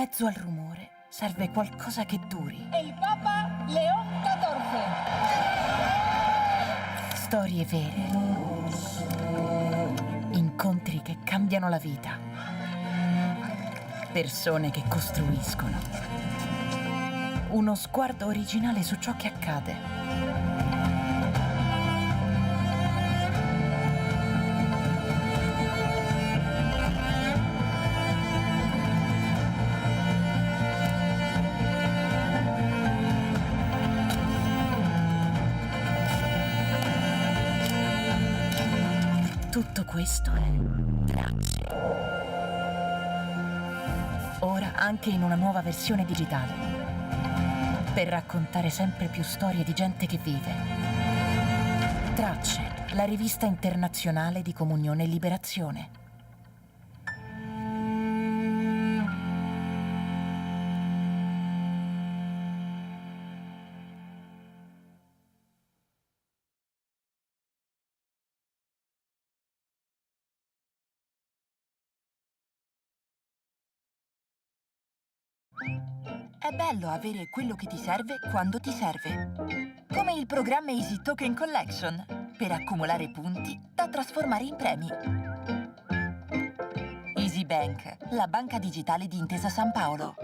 mezzo al rumore serve qualcosa che duri. E il Papa Leo XIV. Storie vere. Incontri che cambiano la vita. Persone che costruiscono. Uno sguardo originale su ciò che accade. Tutto questo è grazie. Ora anche in una nuova versione digitale, per raccontare sempre più storie di gente che vive. Tracce, la rivista internazionale di comunione e liberazione. È bello avere quello che ti serve quando ti serve. Come il programma Easy Token Collection, per accumulare punti da trasformare in premi. Easy Bank, la banca digitale di Intesa San Paolo.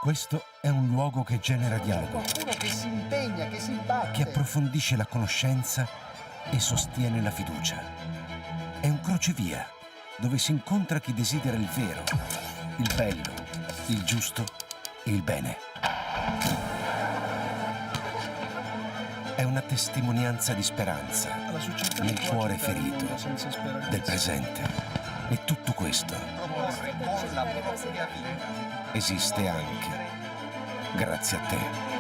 Questo è un luogo che genera dialogo, Qualcuno che si impegna, che si batte. che approfondisce la conoscenza e sostiene la fiducia. È un crocevia dove si incontra chi desidera il vero, il bello, il giusto e il bene. È una testimonianza di speranza nel cuore ferito del presente. E tutto questo esiste anche grazie a te.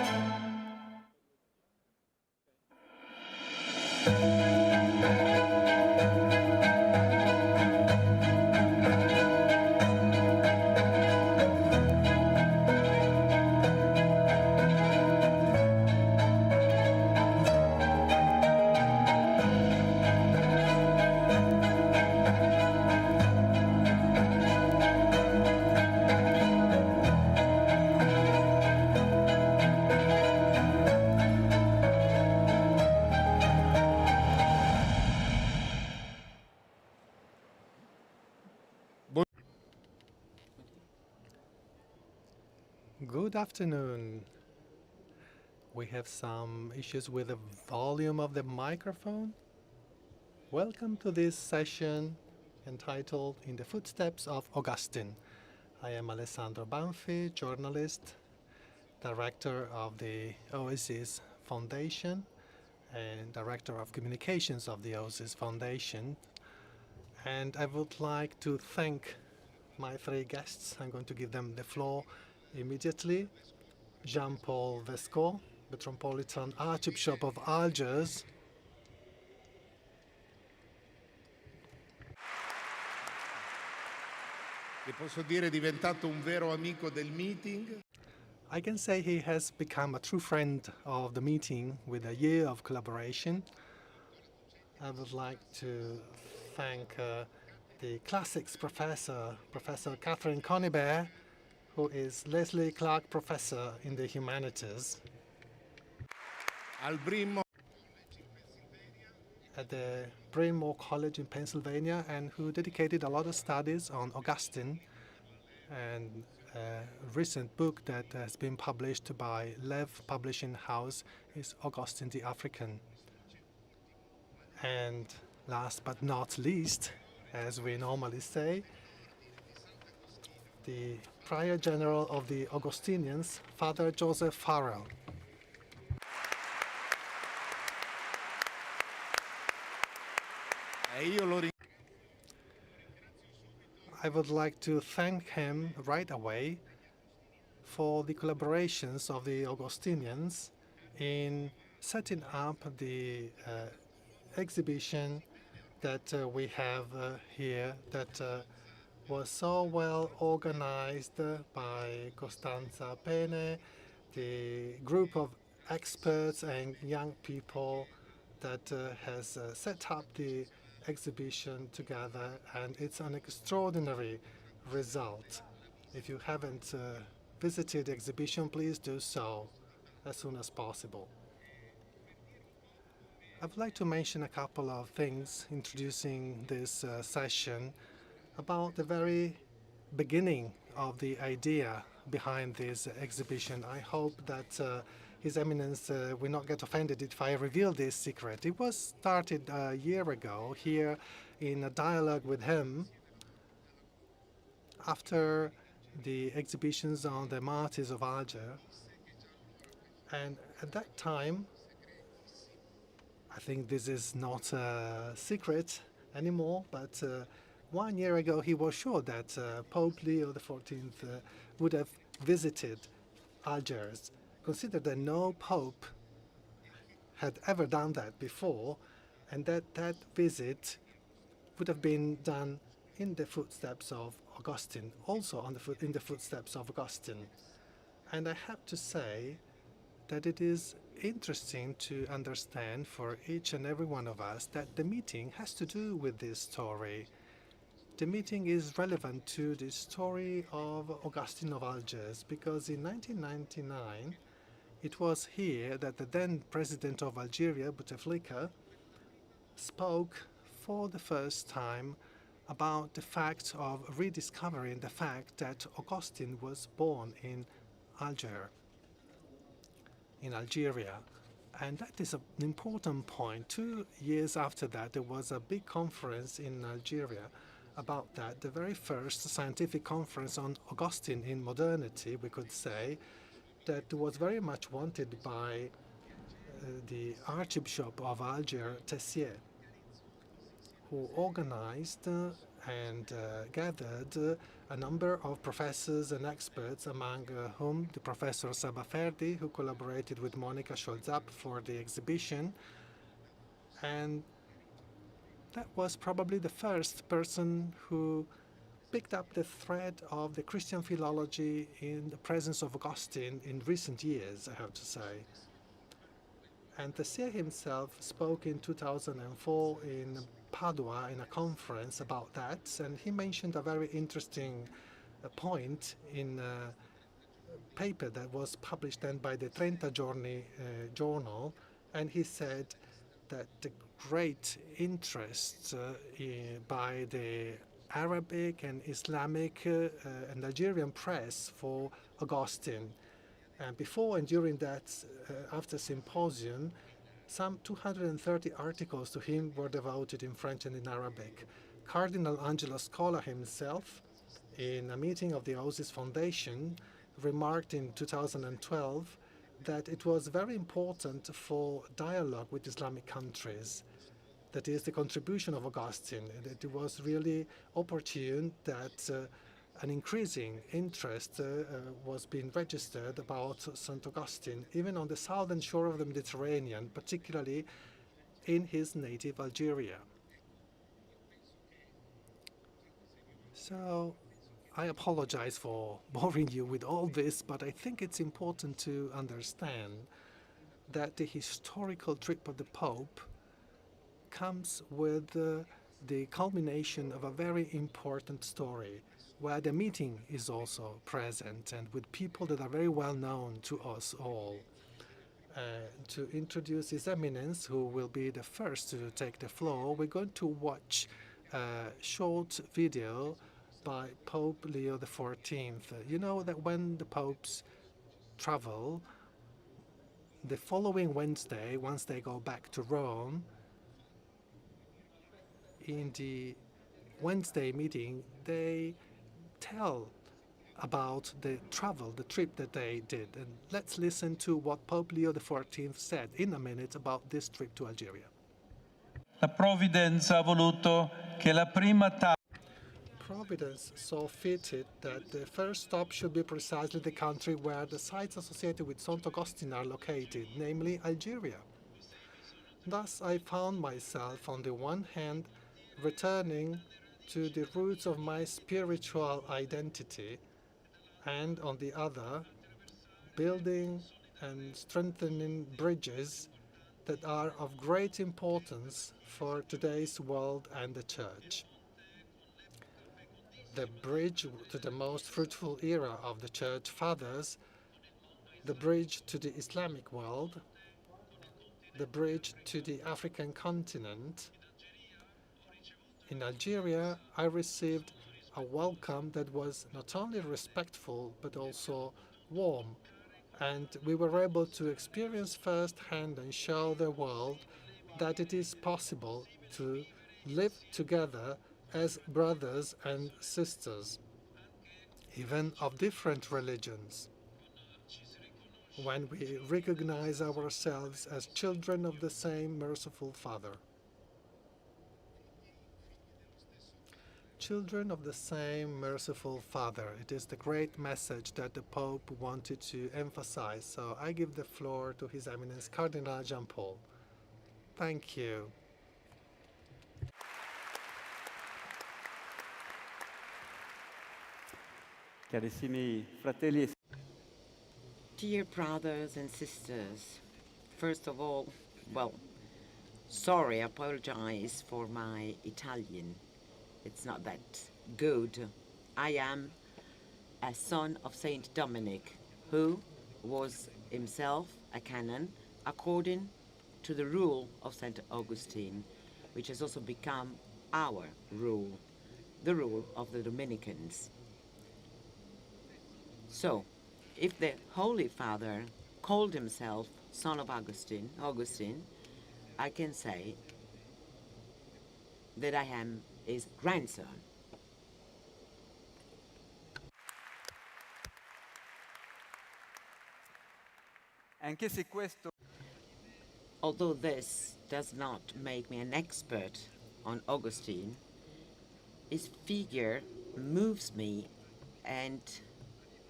Good afternoon. We have some issues with the volume of the microphone. Welcome to this session entitled In the Footsteps of Augustine. I am Alessandro Banfi, journalist, director of the Oasis Foundation and director of communications of the Oasis Foundation. And I would like to thank my three guests. I'm going to give them the floor immediately. Jean-Paul Vesco, Metropolitan Archbishop of Algiers. che posso dire è diventato un vero amico del meeting. I can say he has become a true friend of the meeting with a year of collaboration. I would like to thank the classics professor, Professor Catherine Conybeare, who is Leslie Clark Professor in the Humanities Al Bryn at the Bryn College in Pennsylvania, and who dedicated a lot of studies on Augustine, and a recent book that has been published by Lev Publishing House is Augustine the African. And last but not least, as we normally say, the Prior General of the Augustinians, Father Joseph Farrell. I would like to thank him right away for the collaborations of the Augustinians in setting up the exhibition that we have here, that was so well organized by Costanza Pene, the group of experts and young people that has set up the exhibition together, and it's an extraordinary result. If you haven't visited the exhibition, please do so as soon as possible. I would like to mention a couple of things introducing this session about the very beginning of the idea behind this exhibition. I hope that His Eminence will not get offended if I reveal this secret. It was started a year ago here in a dialogue with him after the exhibitions on the martyrs of Algiers. And at that time, I think this is not a secret anymore, but 1 year ago he was sure that Pope Leo XIV would have visited Algiers. Consider that no pope had ever done that before, and that visit would have been done in the footsteps of Augustine, also in the footsteps of Augustine. And I have to say that it is interesting to understand for each and every one of us that the meeting has to do with this story. The meeting is relevant to the story of Augustine of Algiers, because in 1999 it was here that the then president of Algeria, Bouteflika, spoke for the first time about the fact of rediscovering the fact that Augustine was born in Algiers, in Algeria. And that is an important point. 2 years after that, there was a big conference in Algeria about that, the very first scientific conference on Augustine in modernity, we could say, that was very much wanted by the Archbishop of Algiers, Tessier, who organized and gathered a number of professors and experts, among whom the Professor Sabaferdi, who collaborated with Monica Scholzap for the exhibition. And that was probably the first person who picked up the thread of the Christian philology in the presence of Augustine in recent years, I have to say. And Tessier himself spoke in 2004 in Padua in a conference about that, and he mentioned a very interesting point in a paper that was published then by the 30 Giorni journal, and he said that the great interest by the Arabic and Islamic and Algerian press for Augustine. And before and during that, after symposium, some 230 articles to him were devoted in French and in Arabic. Cardinal Angelo Scola himself, in a meeting of the Oasis Foundation, remarked in 2012 that it was very important for dialogue with Islamic countries. That is the contribution of Augustine. It was really opportune that an increasing interest was being registered about St. Augustine, even on the southern shore of the Mediterranean, particularly in his native Algeria. So I apologize for boring you with all this, but I think it's important to understand that the historical trip of the Pope comes with the culmination of a very important story, where the meeting is also present and with people that are very well known to us all. To introduce His Eminence, who will be the first to take the floor, we're going to watch a short video by Pope Leo XIV. You know that when the popes travel, the following Wednesday, once they go back to Rome, in the Wednesday meeting, they tell about the travel, the trip that they did. And let's listen to what Pope Leo XIV said in a minute about this trip to Algeria. La Providence ha voluto che la prima tappa Providence saw fitted that the first stop should be precisely the country where the sites associated with Saint Augustine are located, namely Algeria. Thus, I found myself, on the one hand, returning to the roots of my spiritual identity, and on the other, building and strengthening bridges that are of great importance for today's world and the Church. The bridge to the most fruitful era of the Church Fathers, the bridge to the Islamic world, the bridge to the African continent. In Algeria, I received a welcome that was not only respectful but also warm, and we were able to experience firsthand and show the world that it is possible to live together as brothers and sisters, even of different religions, when we recognize ourselves as children of the same merciful Father. Children of the same merciful Father. It is the great message that the Pope wanted to emphasize. So I give the floor to His Eminence Cardinal Jean-Paul. Thank you. Carissimi fratelli e Dear brothers and sisters, first of all, sorry, I apologize for my Italian. It's not that good. I am a son of Saint Dominic, who was himself a canon according to the rule of Saint Augustine, which has also become our rule, the rule of the Dominicans. So, if the Holy Father called himself son of Augustine, I can say that I am his grandson. anche se questo Although this does not make me an expert on Augustine, his figure moves me and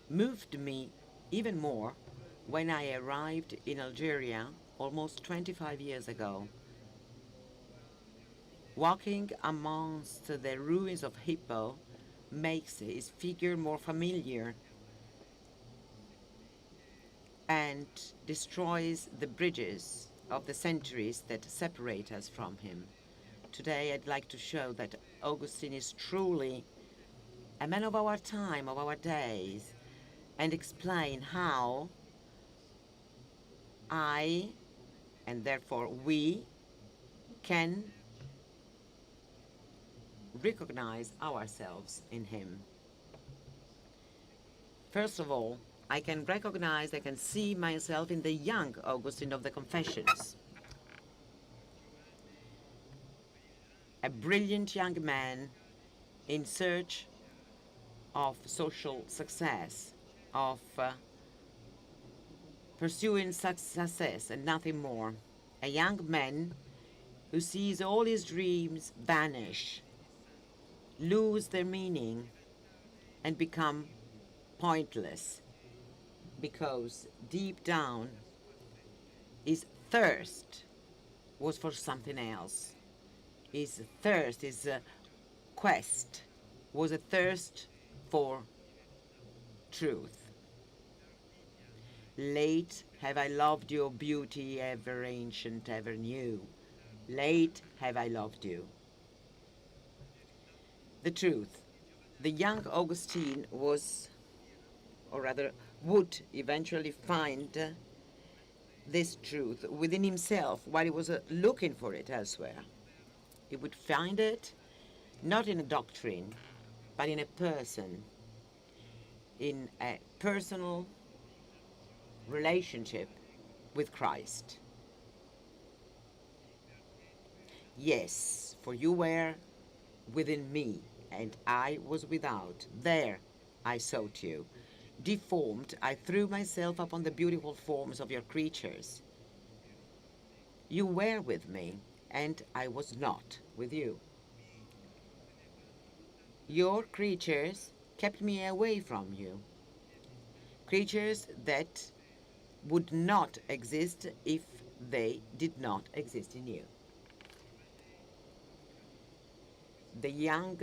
moved me even more when I arrived in Algeria almost 25 years ago. Walking amongst the ruins of Hippo makes his figure more familiar and destroys the bridges of the centuries that separate us from him. Today I'd like to show that Augustine is truly a man of our time, of our days, and explain how I, and therefore we, can recognize ourselves in him. First of all, I can see myself in the young Augustine of the Confessions. A brilliant young man in search of social success, of pursuing success and nothing more. A young man who sees all his dreams vanish, lose their meaning, and become pointless, because deep down his thirst was for something else. His thirst, his quest was a thirst for truth. Late have I loved your beauty, ever ancient, ever new. Late have I loved you. The truth. The young Augustine was, or rather would eventually find this truth within himself while he was looking for it elsewhere. He would find it not in a doctrine, but in a person, in a personal relationship with Christ. Yes, for you were within me, and I was without. There I sought you. Deformed, I threw myself upon the beautiful forms of your creatures. You were with me, and I was not with you. Your creatures kept me away from you. Creatures that would not exist if they did not exist in you. The young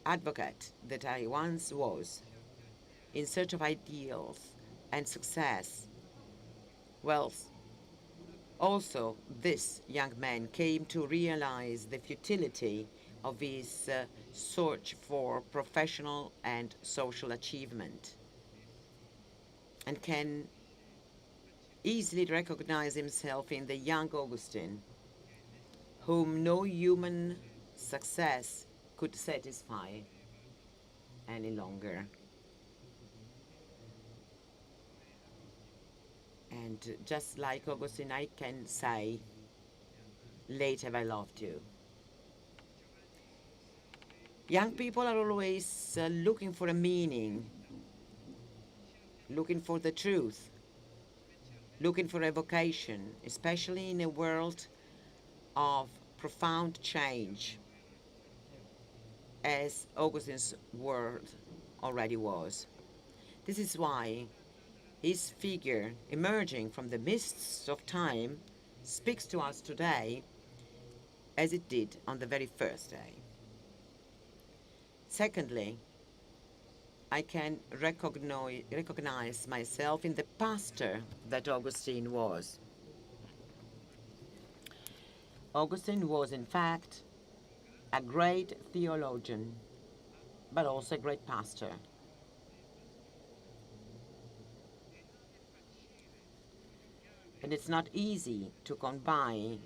advocate that I once was, in search of ideals and success, well, also this young man came to realize the futility of his search for professional and social achievement, and can easily recognize himself in the young Augustine, whom no human success could satisfy any longer. And just like Augustine, I can say, late have I loved you. Young people are always looking for a meaning, looking for the truth, looking for a vocation, especially in a world of profound change, as Augustine's world already was. This is why his figure, emerging from the mists of time, speaks to us today as it did on the very first day. Secondly, I can recognize myself in the pastor that Augustine was. Augustine was, in fact, a great theologian, but also a great pastor. And it's not easy to combine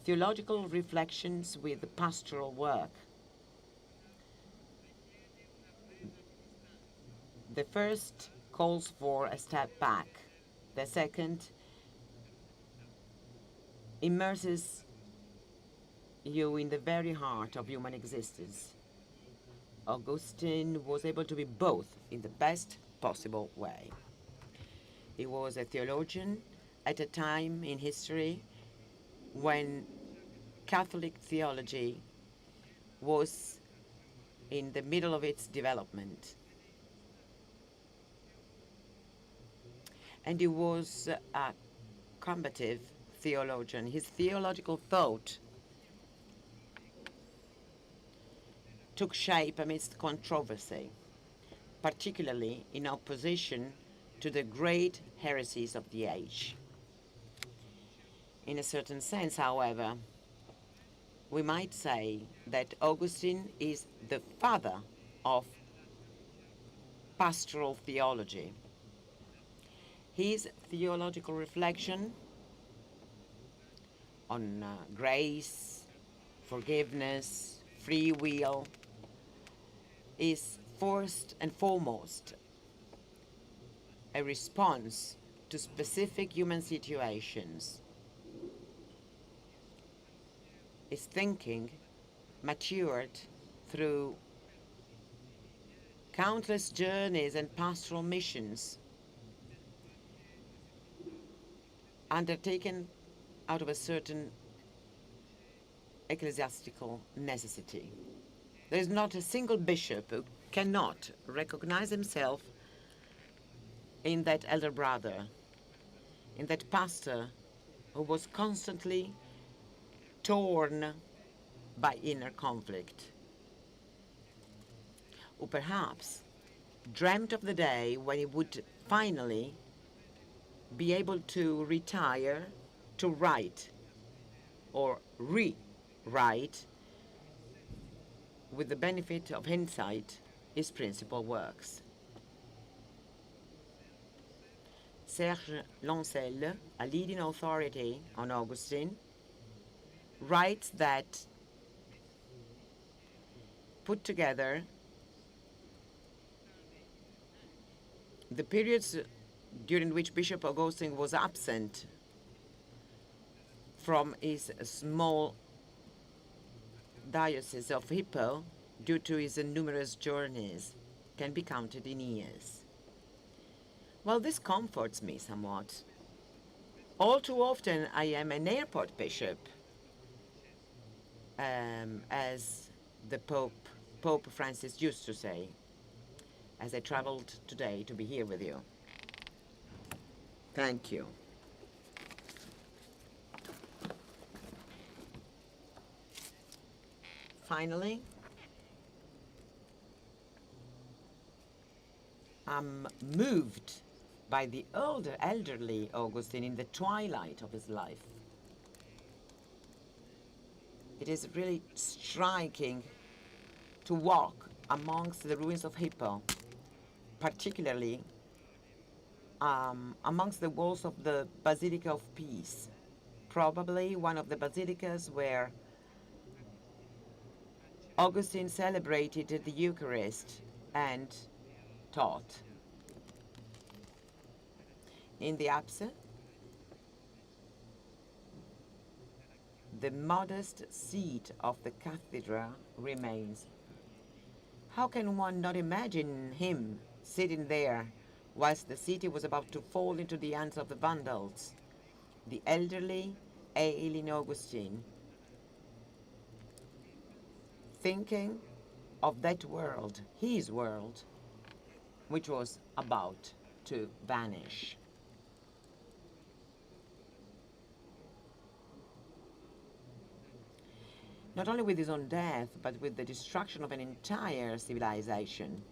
theological reflections with pastoral work. The first calls for a step back. The second immerses you in the very heart of human existence. Augustine was able to be both in the best possible way. He was a theologian at a time in history when Catholic theology was in the middle of its development. And he was a combative theologian. His theological thought took shape amidst controversy, particularly in opposition to the great heresies of the age. In a certain sense, however, we might say that Augustine is the father of pastoral theology. His theological reflection on grace, forgiveness, free will is first and foremost a response to specific human situations. His thinking matured through countless journeys and pastoral missions undertaken out of a certain ecclesiastical necessity. There is not a single bishop who cannot recognize himself in that elder brother, in that pastor who was constantly torn by inner conflict. who perhaps dreamt of the day when he would finally be able to retire to write or rewrite, with the benefit of hindsight, his principal works. Serge Lancel, a leading authority on Augustine, writes that put together the periods during which Bishop Augustine was absent from his small diocese of Hippo due to his numerous journeys can be counted in years. Well, this comforts me somewhat. All too often I am an airport bishop, as the Pope Francis used to say, as I traveled today to be here with you. Thank you. Finally, I'm moved by the elderly Augustine in the twilight of his life. It is really striking to walk amongst the ruins of Hippo, particularly amongst the walls of the Basilica of Peace, probably one of the basilicas where Augustine celebrated the Eucharist and taught. In the apse, the modest seat of the cathedral remains. How can one not imagine him sitting there whilst the city was about to fall into the hands of the Vandals, the elderly, ailing Augustine, thinking of that world, his world, which was about to vanish. Not only with his own death, but with the destruction of an entire civilization.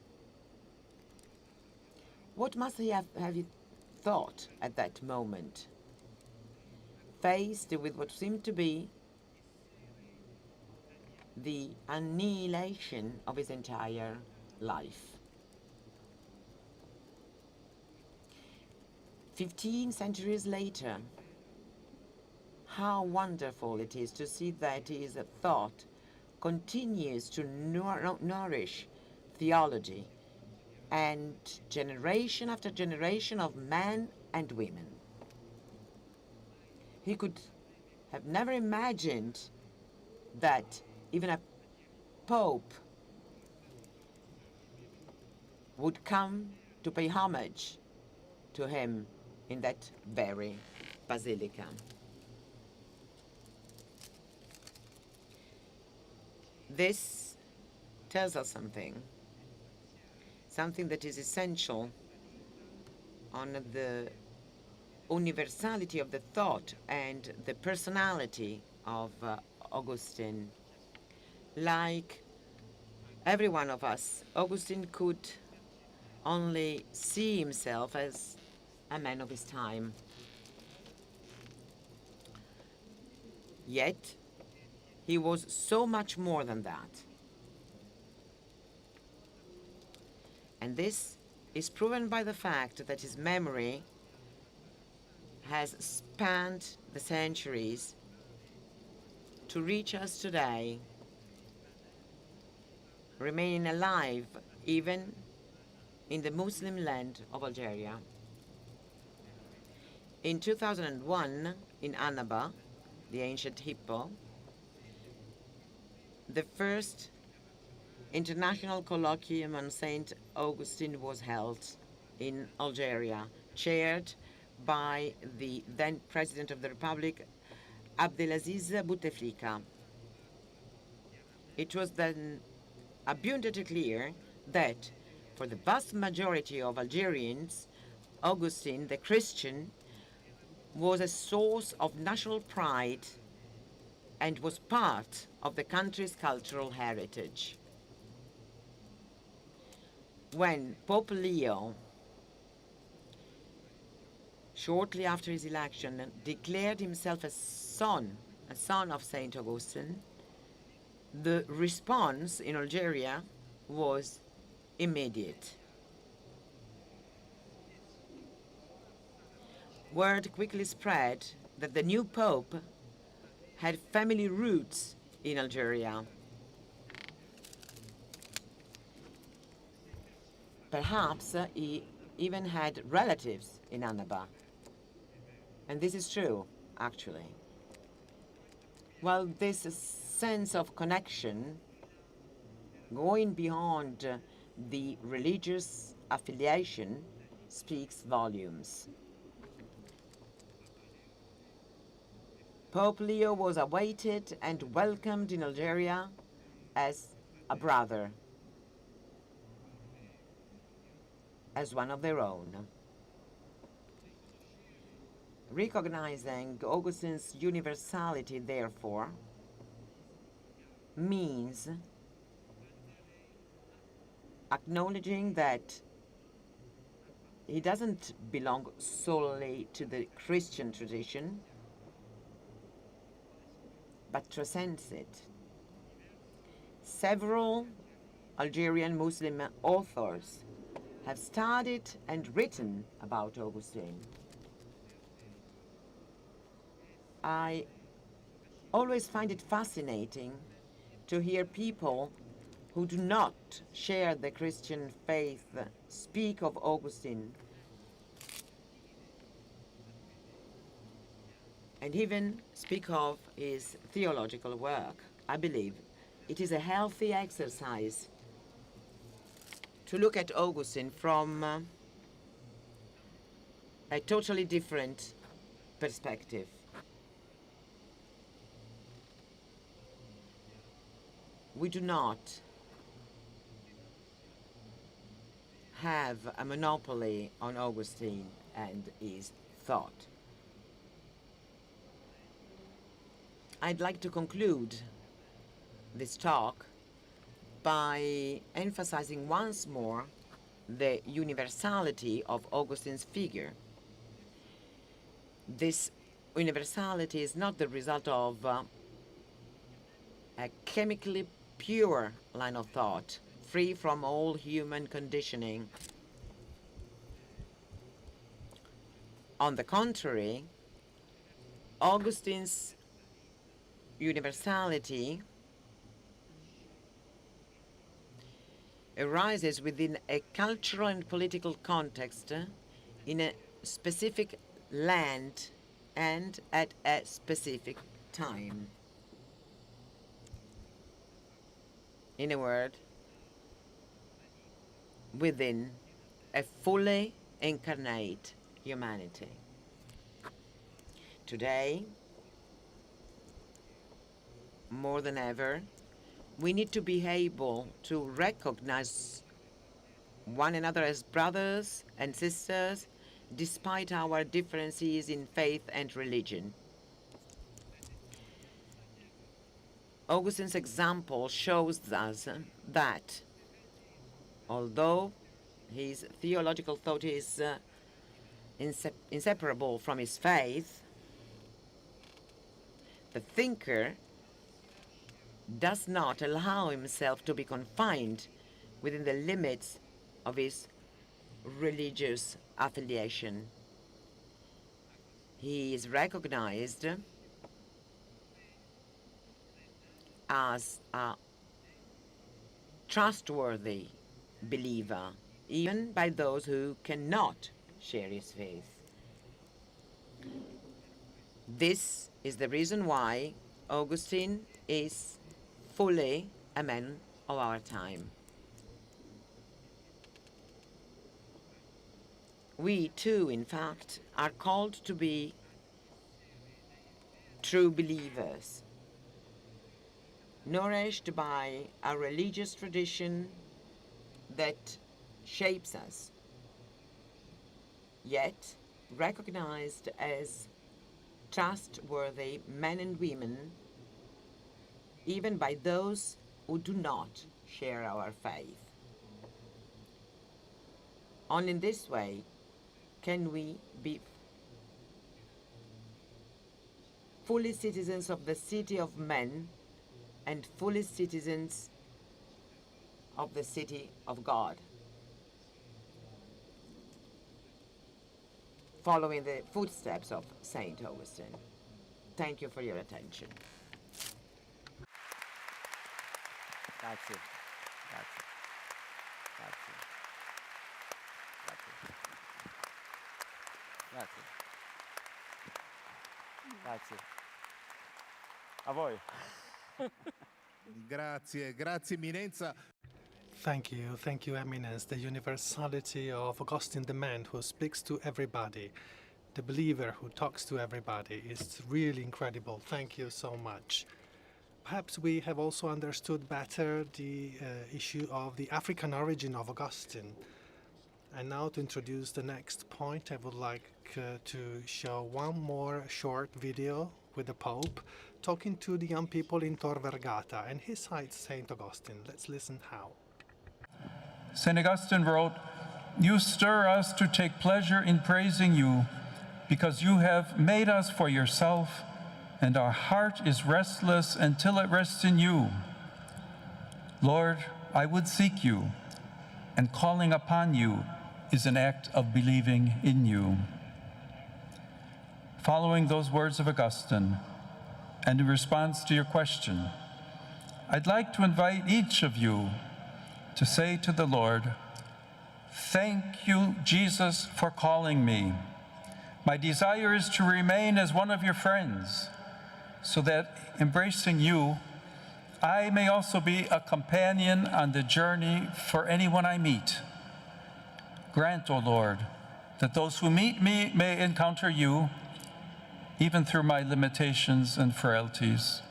What must he have thought at that moment, faced with what seemed to be the annihilation of his entire life? 15 centuries later, how wonderful it is to see that his thought continues to nourish theology and generation after generation of men and women. He could have never imagined that even a pope would come to pay homage to him in that very basilica. This tells us something that is essential on the universality of the thought and the personality of Augustine. Like every one of us, Augustine could only see himself as a man of his time. Yet, he was so much more than that. And this is proven by the fact that his memory has spanned the centuries to reach us today, remaining alive even in the Muslim land of Algeria. In 2001, in Annaba, the ancient Hippo, the first international colloquium on Saint Augustine was held in Algeria, chaired by the then President of the Republic, Abdelaziz Bouteflika. It was then abundantly clear that for the vast majority of Algerians, Augustine, the Christian, was a source of national pride and was part of the country's cultural heritage. when Pope Leo, shortly after his election, declared himself a son of Saint Augustine, the response in Algeria was immediate. Word quickly spread that the new pope had family roots in Algeria. Perhaps he even had relatives in Annaba. And this is true, actually. Well, this sense of connection, going beyond the religious affiliation, speaks volumes. Pope Leo was awaited and welcomed in Algeria as a brother, as one of their own. Recognizing Augustine's universality, therefore, means acknowledging that he doesn't belong solely to the Christian tradition, but transcends it. Several Algerian Muslim authors have studied and written about Augustine. I always find it fascinating to hear people who do not share the Christian faith speak of Augustine and even speak of his theological work. I believe it is a healthy exercise to look at Augustine from a totally different perspective. We do not have a monopoly on Augustine and his thought. I'd like to conclude this talk by emphasizing once more the universality of Augustine's figure. This universality is not the result of a chemically pure line of thought, free from all human conditioning. On the contrary, Augustine's universality arises within a cultural and political context in a specific land and at a specific time. In a word, within a fully incarnate humanity. Today, more than ever, we need to be able to recognize one another as brothers and sisters despite our differences in faith and religion. Augustine's example shows us that although his theological thought is inseparable from his faith, the thinker does not allow himself to be confined within the limits of his religious affiliation. He is recognized as a trustworthy believer, even by those who cannot share his faith. This is the reason why Augustine is fully a man of our time. We too, in fact, are called to be true believers, nourished by a religious tradition that shapes us, yet recognized as trustworthy men and women, even by those who do not share our faith. Only in this way can we be fully citizens of the city of men and fully citizens of the city of God, following the footsteps of Saint Augustine. Thank you for your attention. Grazie. Grazie. Grazie. Grazie. Grazie. Grazie. A voi. Grazie, grazie Eminenza. Thank you, Eminence. The universality of Augustine the man who speaks to everybody, the believer who talks to everybody, is really incredible. Thank you so much. Perhaps we have also understood better the issue of the African origin of Augustine. And now to introduce the next point, I would like to show one more short video with the Pope talking to the young people in Tor Vergata, and he cites St. Augustine. Let's listen how. St. Augustine wrote, "You stir us to take pleasure in praising you, because you have made us for yourself, and our heart is restless until it rests in you. Lord, I would seek you, and calling upon you is an act of believing in you." Following those words of Augustine, and in response to your question, I'd like to invite each of you to say to the Lord, "Thank you, Jesus, for calling me. My desire is to remain as one of your friends, so that, embracing you, I may also be a companion on the journey for anyone I meet. Grant, O Lord, that those who meet me may encounter you, even through my limitations and frailties."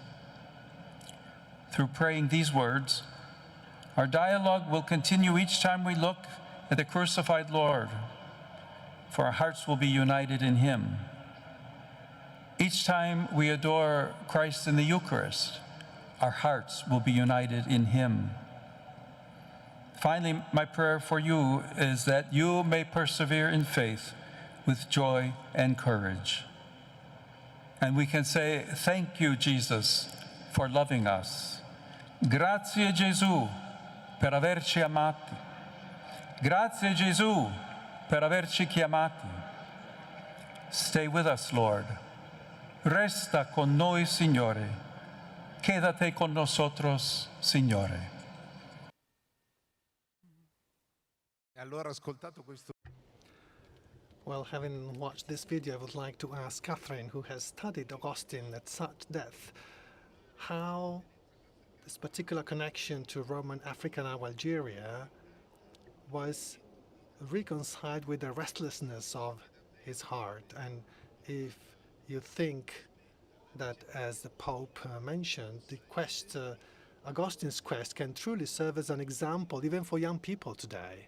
Through praying these words, our dialogue will continue each time we look at the crucified Lord, for our hearts will be united in him. Each time we adore Christ in the Eucharist, our hearts will be united in him. Finally, my prayer for you is that you may persevere in faith with joy and courage. And we can say, "Thank you, Jesus, for loving us. Grazie, Gesù, per averci amati. Grazie, Gesù, per averci chiamati. Stay with us, Lord. Resta con noi, Signore. Quédate con nosotros, Signore." Allora, ascoltato questo. Well, having watched this video, I would like to ask Catherine, who has studied Augustine at such depth, how this particular connection to Roman Africa and Algeria was reconciled with the restlessness of his heart, and if you think that, as the Pope mentioned, the quest, Augustine's quest, can truly serve as an example even for young people today.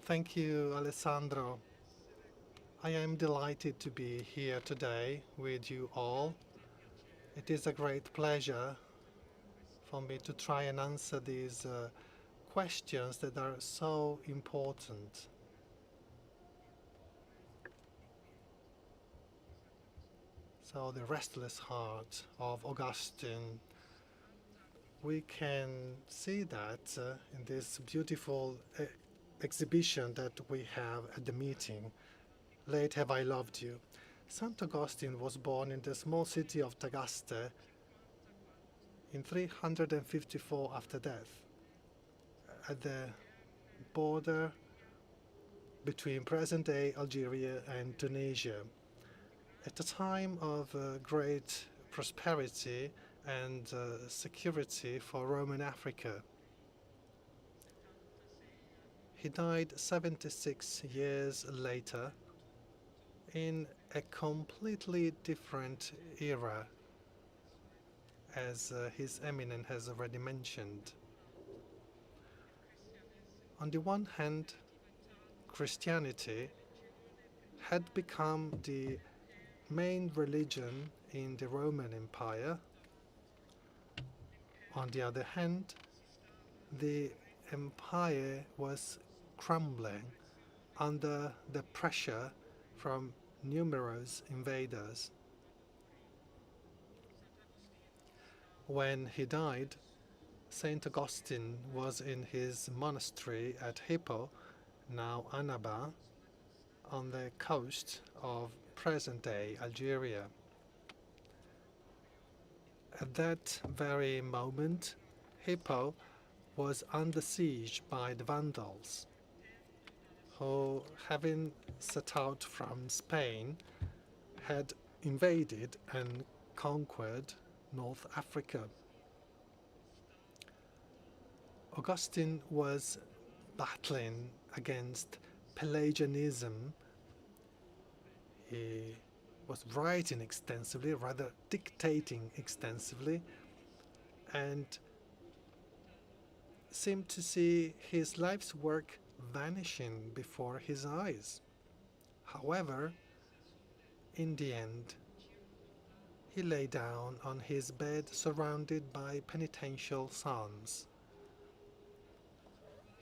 Thank you, Alessandro. I am delighted to be here today with you all. It is a great pleasure for me to try and answer these questions that are so important. So the restless heart of Augustine, we can see that in this beautiful exhibition that we have at the meeting, "Late Have I Loved You." St. Augustine was born in the small city of Tagaste in 354 after death, at the border between present-day Algeria and Tunisia, at a time of great prosperity and security for Roman Africa. He died 76 years later in a completely different era, as His Eminence has already mentioned. On the one hand, Christianity had become the main religion in the Roman Empire. On the other hand, the empire was crumbling under the pressure from numerous invaders. When he died, Saint Augustine was in his monastery at Hippo, now Annaba, on the coast of present-day Algeria. At that very moment, Hippo was under siege by the Vandals, who, having set out from Spain, had invaded and conquered North Africa. Augustine was battling against Pelagianism. He was writing extensively, rather dictating extensively, and seemed to see his life's work vanishing before his eyes. However, in the end, he lay down on his bed surrounded by penitential psalms.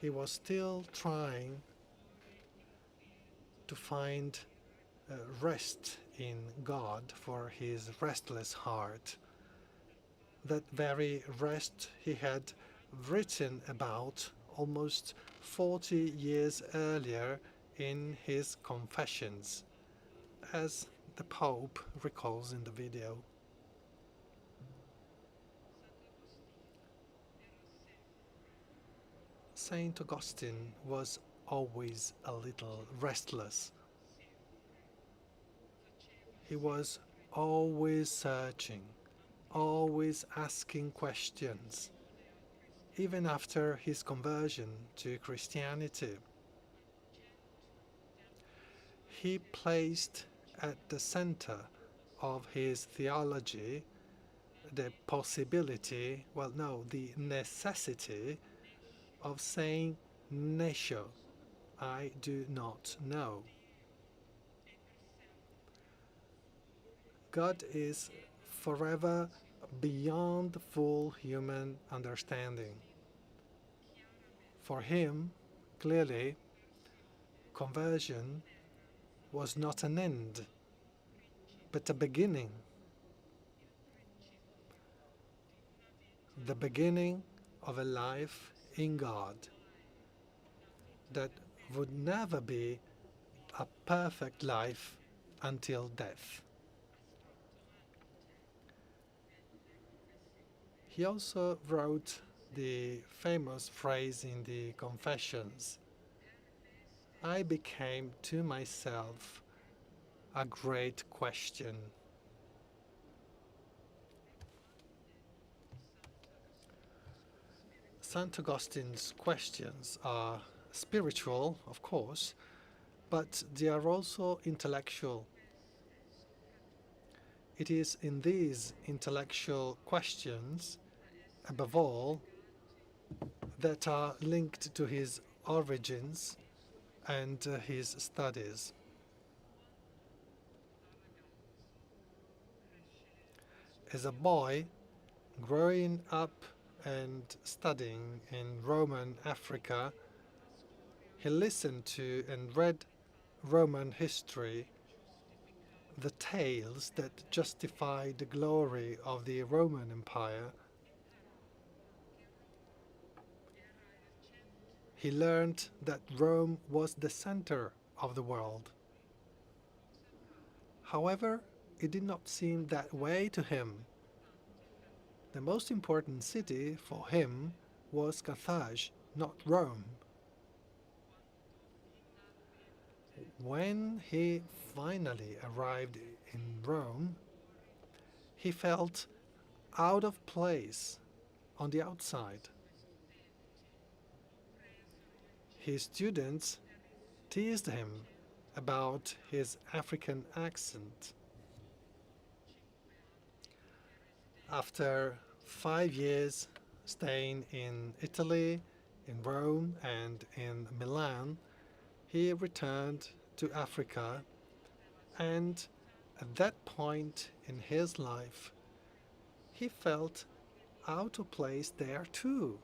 He was still trying to find rest in God for his restless heart. That very rest he had written about almost 40 years earlier in his Confessions, as the Pope recalls in the video. Saint Augustine was always a little restless. He was always searching, always asking questions, even after his conversion to Christianity. He placed at the center of his theology the possibility, well, no, the necessity of saying "Nescio," I do not know. God is forever beyond full human understanding. For him, clearly, conversion was not an end, but a beginning. The beginning of a life in God that would never be a perfect life until death. He also wrote the famous phrase in the Confessions, "I became to myself a great question." St. Augustine's questions are spiritual, of course, but they are also intellectual. It is in these intellectual questions, above all, that are linked to his origins and his studies. As a boy, growing up and studying in Roman Africa, he listened to and read Roman history, the tales that justify the glory of the Roman Empire. He learned that Rome was the center of the world. However, it did not seem that way to him. The most important city for him was Carthage, not Rome. When he finally arrived in Rome, he felt out of place on the outside. His students teased him about his African accent. After 5 years staying in Italy, in Rome, and in Milan, he returned to Africa, and at that point in his life, he felt out of place there too.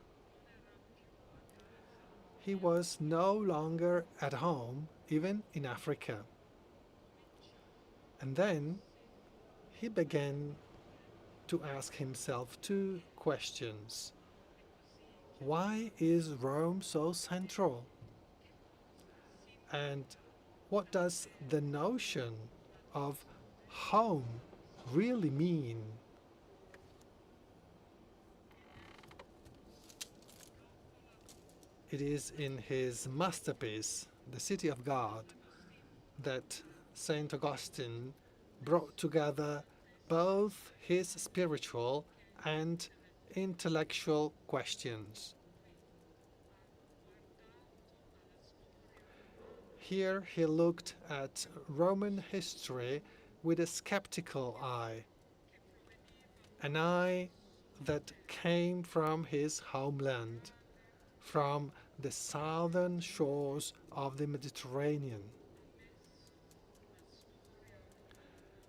he was no longer at home, even in Africa. And then he began to ask himself two questions. Why is Rome so central? And what does the notion of home really mean? It is in his masterpiece, The City of God, that Saint Augustine brought together both his spiritual and intellectual questions. Here he looked at Roman history with a skeptical eye, an eye that came from his homeland, from the southern shores of the Mediterranean.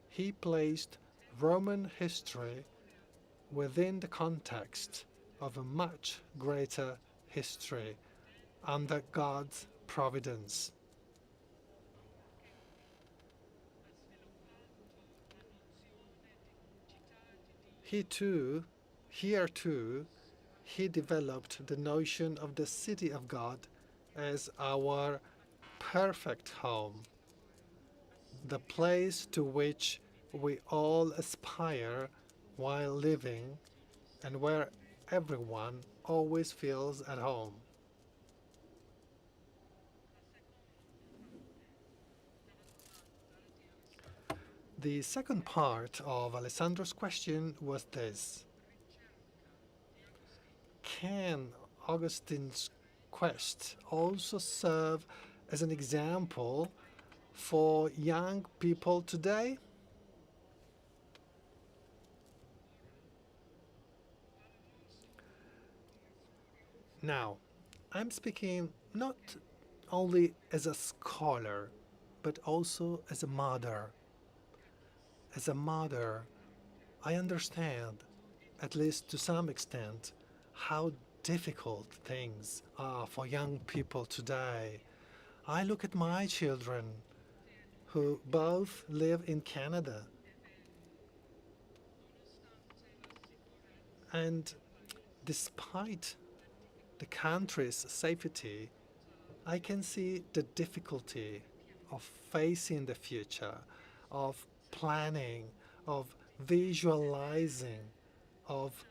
He placed Roman history within the context of a much greater history under God's providence. Here too, he developed the notion of the City of God as our perfect home, the place to which we all aspire while living and where everyone always feels at home. The second part of Alessandro's question was this: can Augustine's quest also serve as an example for young people today? Now, I'm speaking not only as a scholar, but also as a mother. As a mother, I understand, at least to some extent, how difficult things are for young people today. I look at my children, who both live in Canada, and despite the country's safety, I can see the difficulty of facing the future, of planning, of visualizing, of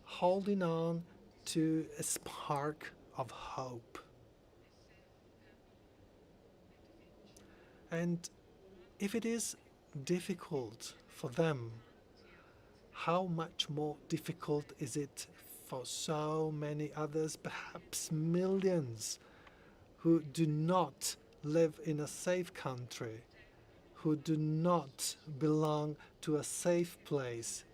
holding on to a spark of hope. And if it is difficult for them, how much more difficult is it for so many others, perhaps millions, who do not live in a safe country, who do not belong to a safe place,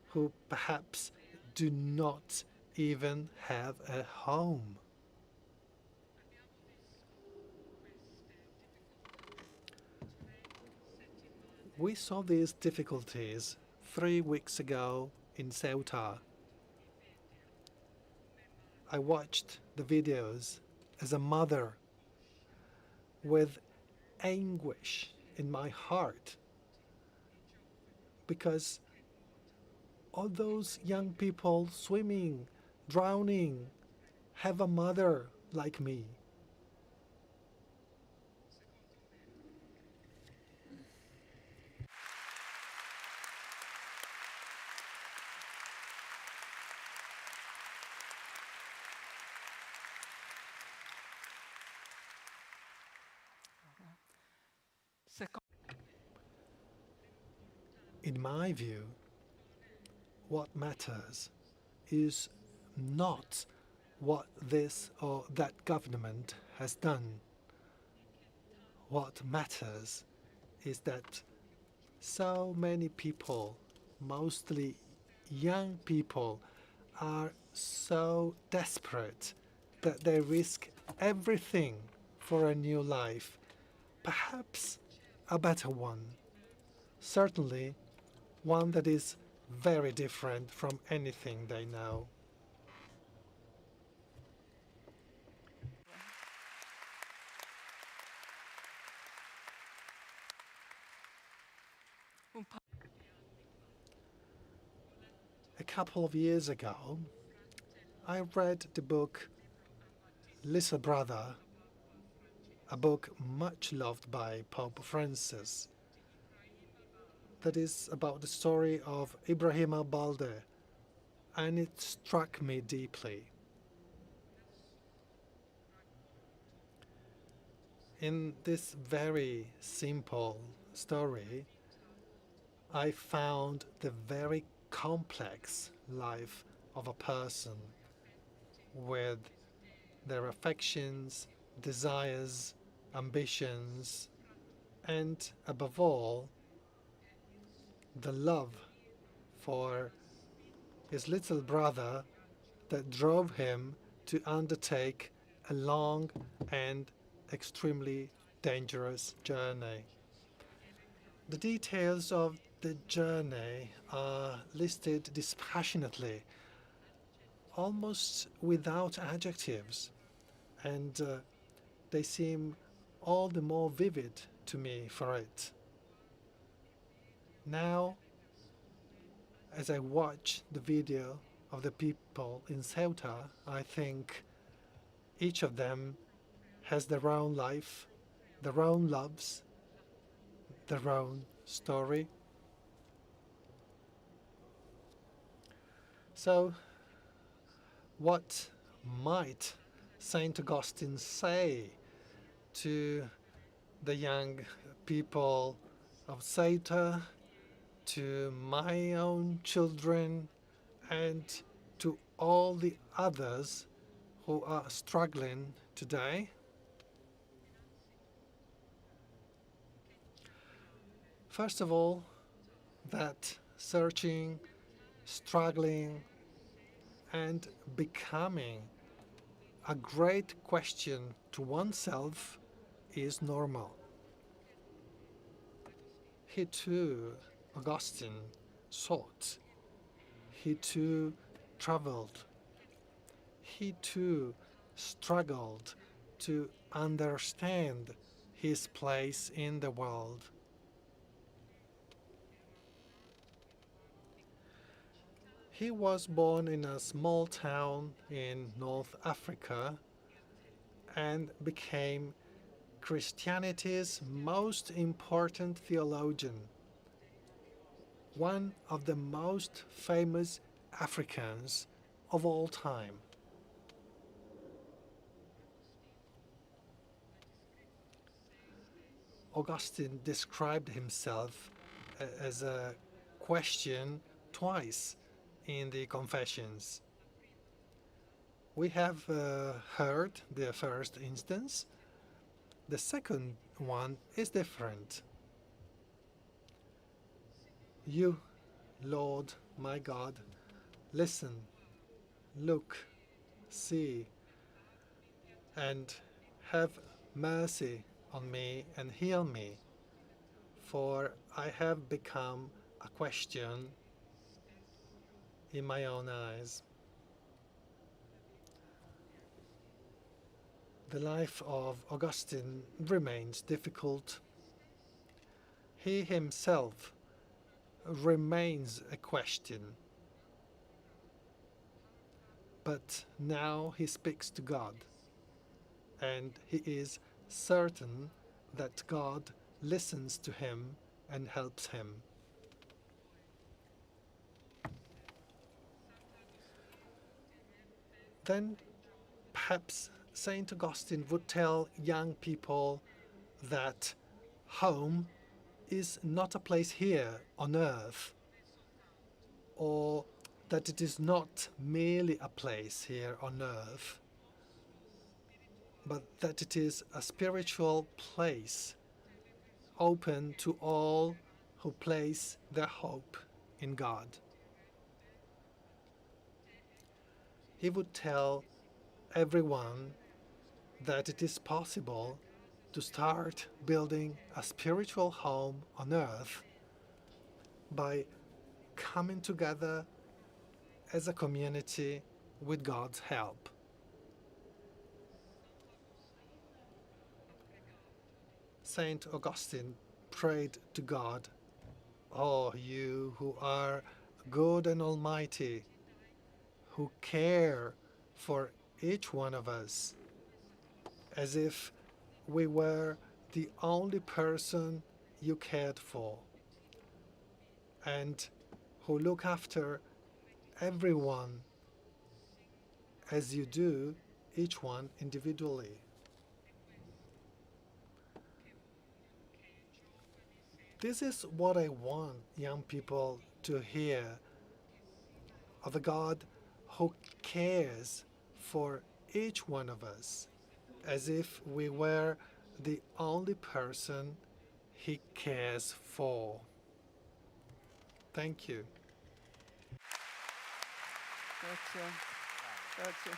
who perhaps do not even have a home. We saw these difficulties 3 weeks ago in Ceuta. I watched the videos as a mother with anguish in my heart, because all those young people swimming, drowning, have a mother like me. In my view, what matters is not what this or that government has done. What matters is that so many people, mostly young people, are so desperate that they risk everything for a new life, perhaps a better one, certainly one that is very different from anything they know. a couple of years ago, I read the book Little Brother, a book much loved by Pope Francis, that is about the story of Ibrahim al-Balde, and it struck me deeply. In this very simple story, I found the very complex life of a person with their affections, desires, ambitions, and above all, the love for his little brother that drove him to undertake a long and extremely dangerous journey. The details of the journey are listed dispassionately, almost without adjectives, and they seem all the more vivid to me for it. Now, as I watch the video of the people in Ceuta, I think each of them has their own life, their own loves, their own story. So, what might Saint Augustine say to the young people of Ceuta, to my own children, and to all the others who are struggling today? First of all, that searching, struggling, and becoming a great question to oneself is normal. He too, Augustine, sought. He too traveled. He too struggled to understand his place in the world. He was born in a small town in North Africa and became Christianity's most important theologian, one of the most famous Africans of all time. Augustine described himself as a question twice in the Confessions. We have heard the first instance. The second one is different. You, Lord my God, listen, look, see, and have mercy on me and heal me, for I have become a question in my own eyes. The life of Augustine remains difficult. He himself remains a question. But now he speaks to God, and he is certain that God listens to him and helps him. Then perhaps Saint Augustine would tell young people that home is not a place here on earth, or that it is not merely a place here on earth, but that it is a spiritual place open to all who place their hope in God. He would tell everyone that it is possible to start building a spiritual home on earth by coming together as a community with God's help. Saint Augustine prayed to God, "Oh, you who are good and almighty, who care for each one of us as if we were the only person you cared for, and who look after everyone as you do each one individually. This is what I want young people to hear of a God who cares for each one of us as if we were the only person he cares for. Thank you. Grazie. Grazie.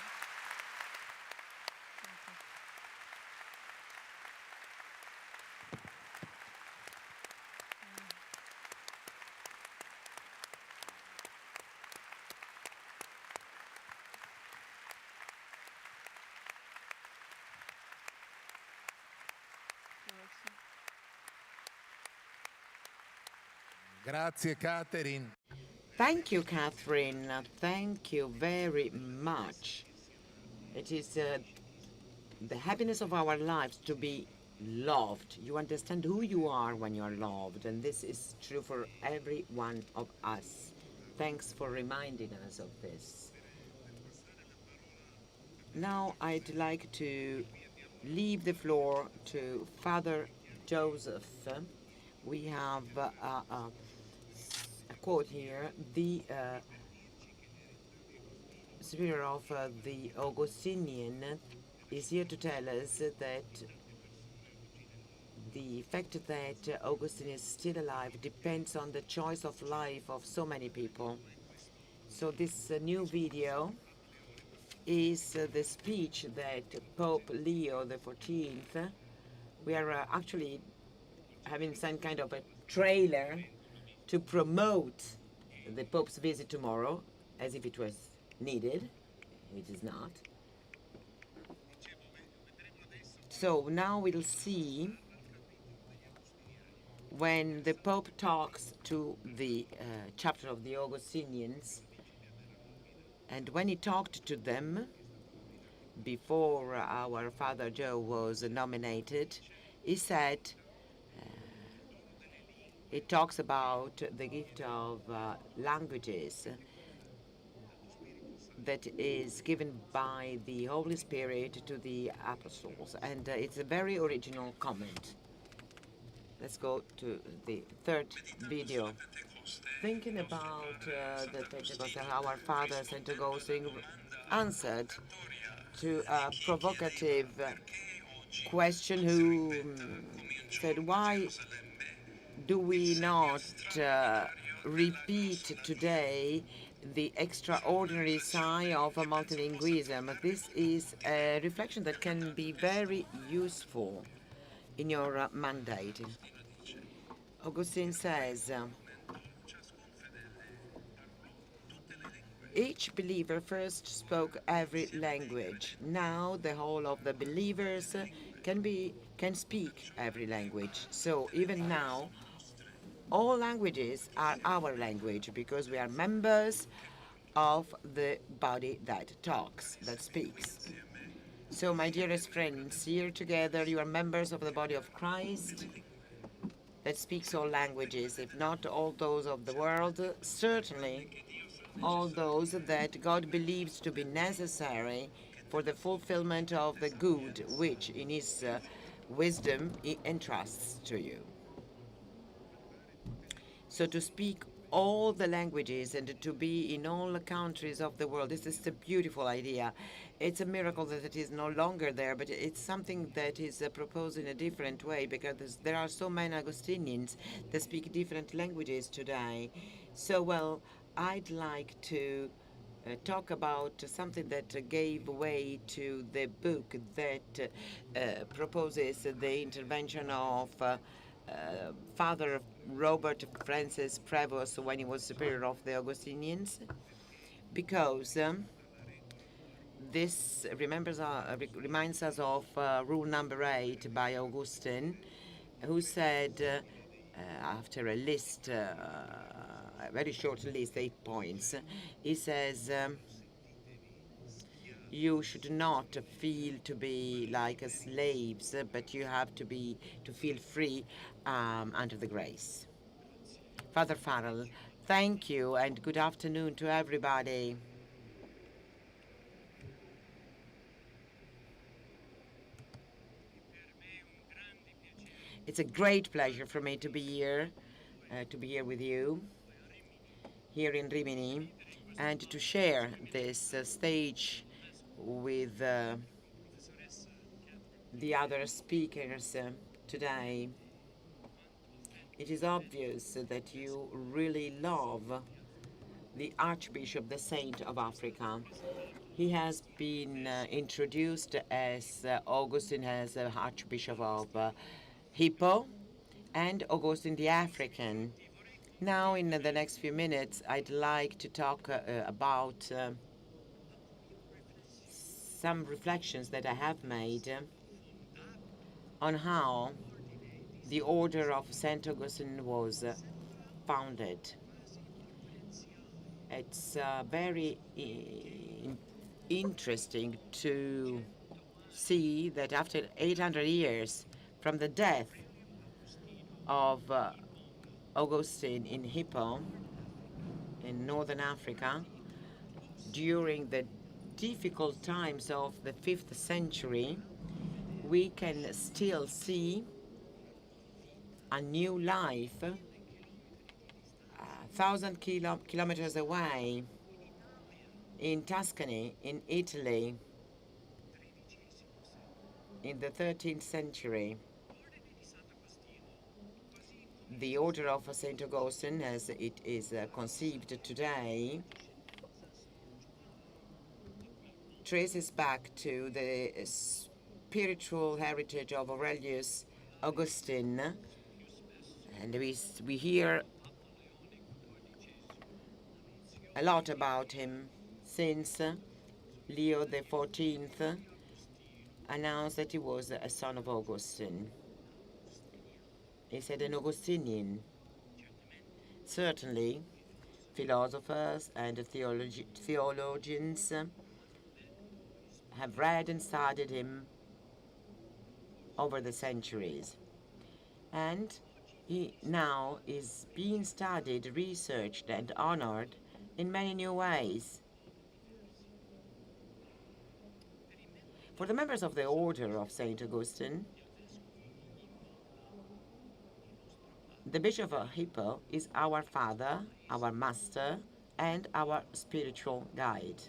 Grazie Catherine. Thank you, Catherine. Thank you very much. It is the happiness of our lives to be loved. You understand who you are when you are loved, and this is true for every one of us. Thanks for reminding us of this. Now I'd like to leave the floor to Father Joseph. We have a quote here. The superior of the Augustinian is here to tell us that the fact that Augustine is still alive depends on the choice of life of so many people. So this new video is the speech that Pope Leo XIV, we are actually having some kind of a trailer to promote the Pope's visit tomorrow, as if it was needed. It is not. So now we'll see when the Pope talks to the chapter of the Augustinians, and when he talked to them before our Father Joe was nominated, he said, it talks about the gift of languages that is given by the Holy Spirit to the apostles, and it's a very original comment. Let's go to the third video. Thinking about the Pentecost, our Father Saint Augustine answered to a provocative question who said, why do we not repeat today the extraordinary sign of multilingualism? This is a reflection that can be very useful in your mandate. Augustine says, each believer first spoke every language. Now the whole of the believers can speak every language. So even now, all languages are our language because we are members of the body that talks, that speaks. So my dearest friends, here together you are members of the body of Christ that speaks all languages, if not all those of the world, certainly all those that God believes to be necessary for the fulfillment of the good which in his wisdom he entrusts to you. So to speak all the languages and to be in all the countries of the world, this is a beautiful idea. It's a miracle that it is no longer there, but it's something that is proposed in a different way because there are so many Augustinians that speak different languages today. So, well, I'd like to talk about something that gave way to the book that proposes the intervention of Father Robert Francis Prevost when he was superior of the Augustinians, because this reminds us of rule number 8 by Augustine, who said, after a list, a very short list, 8 points. He says, you should not feel to be like slaves, but you have to feel free under the grace. Father Farrell, thank you, and good afternoon to everybody. It's a great pleasure for me to be here with you, here in Rimini, and to share this stage with the other speakers today. It is obvious that you really love the Archbishop, the Saint of Africa. He has been introduced as Augustine as Archbishop of Hippo and Augustine the African. Now, in the next few minutes, I'd like to talk about some reflections that I have made on how the Order of St. Augustine was founded. It's very interesting to see that after 800 years from the death of Augustine in Hippo, in northern Africa, during the difficult times of the 5th century, we can still see a new life 1,000 kilometers away in Tuscany, in Italy, in the 13th century. The Order of St. Augustine, as it is conceived today, traces back to the spiritual heritage of Aurelius Augustine, and we hear a lot about him since Leo XIV announced that he was a son of Augustine. He said an Augustinian. Certainly, philosophers and theologians have read and studied him over the centuries. And he now is being studied, researched, and honored in many new ways. For the members of the Order of St. Augustine, the Bishop of Hippo is our father, our master, and our spiritual guide.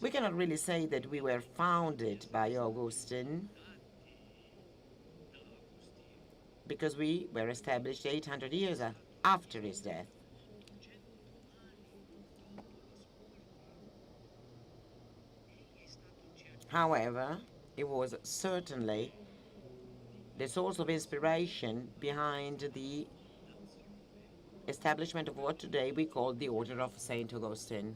We cannot really say that we were founded by Augustine, because we were established 800 years after his death. However, it was certainly the source of inspiration behind the establishment of what today we call the Order of St. Augustine.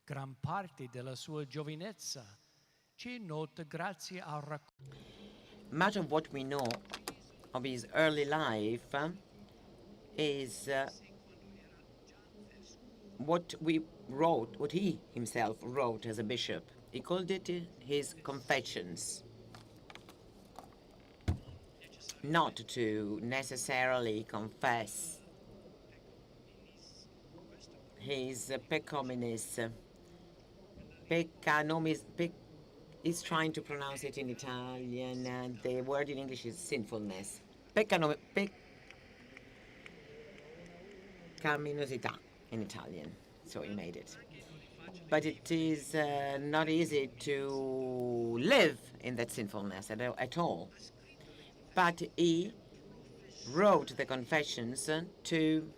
Gran parte della sua giovinezza ci è nota grazie al racconto. Much of what we know of his early life is what he himself wrote as a bishop. He called it his confessions. Not to necessarily confess his peccanominis. He's trying to pronounce it in Italian, and the word in English is sinfulness. Peccaminosità in Italian, so he made it. But it is not easy to live in that sinfulness at all. But he wrote the confessions to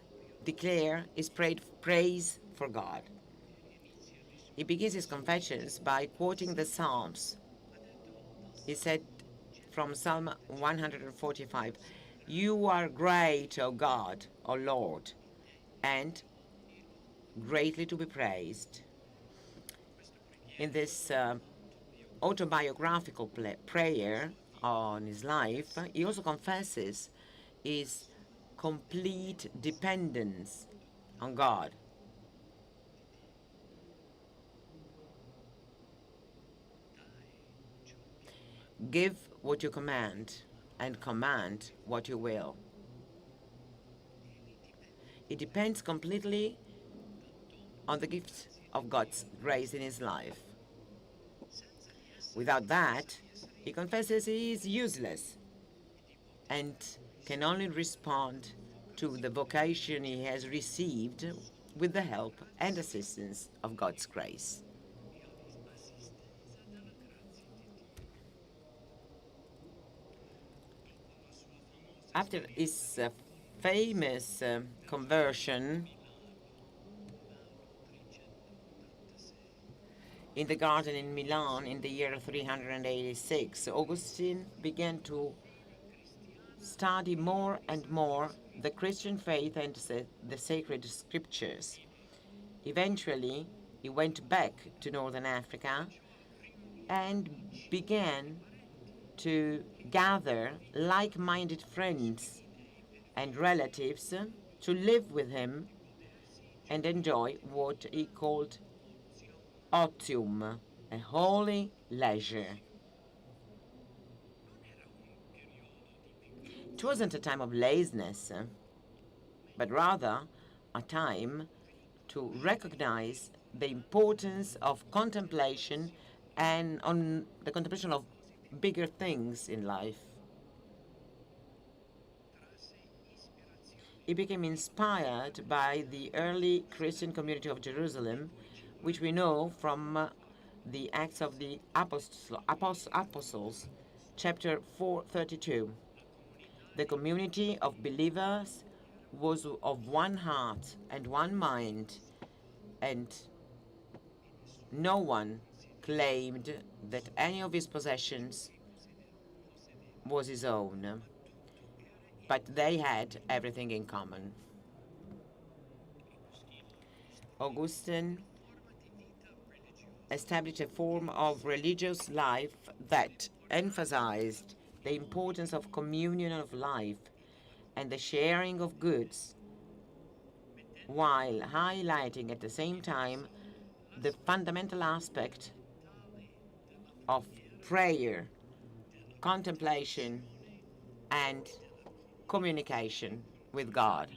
declare his praise for God. He begins his confessions by quoting the Psalms. He said from Psalm 145, "You are great, O God, O Lord, and greatly to be praised." In this autobiographical prayer on his life, he also confesses his complete dependence on God. Give what you command, and command what you will. It depends completely on the gift of God's grace in his life. Without that, he confesses he is useless and can only respond to the vocation he has received with the help and assistance of God's grace. After his famous conversion in the garden in Milan in the year 386, Augustine began to study more and more the Christian faith and the sacred scriptures. Eventually, he went back to Northern Africa and began to gather like-minded friends and relatives to live with him and enjoy what he called otium, a holy leisure. It wasn't a time of laziness, but rather a time to recognize the importance of contemplation and on the contemplation of bigger things in life. He became inspired by the early Christian community of Jerusalem, which we know from the Acts of the Apostles, chapter 432. The community of believers was of one heart and one mind, and no one claimed that any of his possessions was his own, but they had everything in common. Augustine established a form of religious life that emphasized the importance of communion of life and the sharing of goods, while highlighting at the same time the fundamental aspect of prayer, contemplation, and communication with God.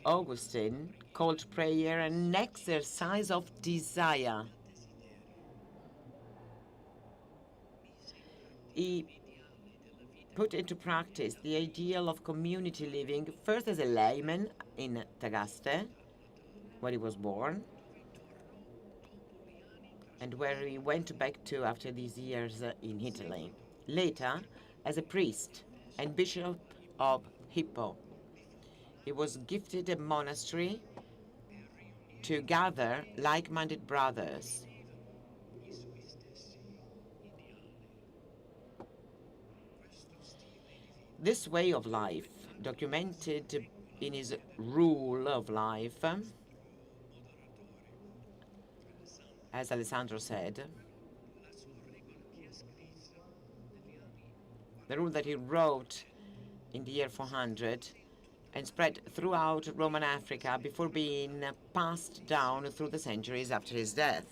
Augustine called prayer an exercise of desire. He put into practice the ideal of community living, first as a layman in Tagaste, where he was born, and where he went back to after these years in Italy. Later, as a priest and bishop of Hippo. He was gifted a monastery to gather like-minded brothers. This way of life, documented in his rule of life, as Alessandro said, the rule that he wrote in the year 400 and spread throughout Roman Africa before being passed down through the centuries after his death.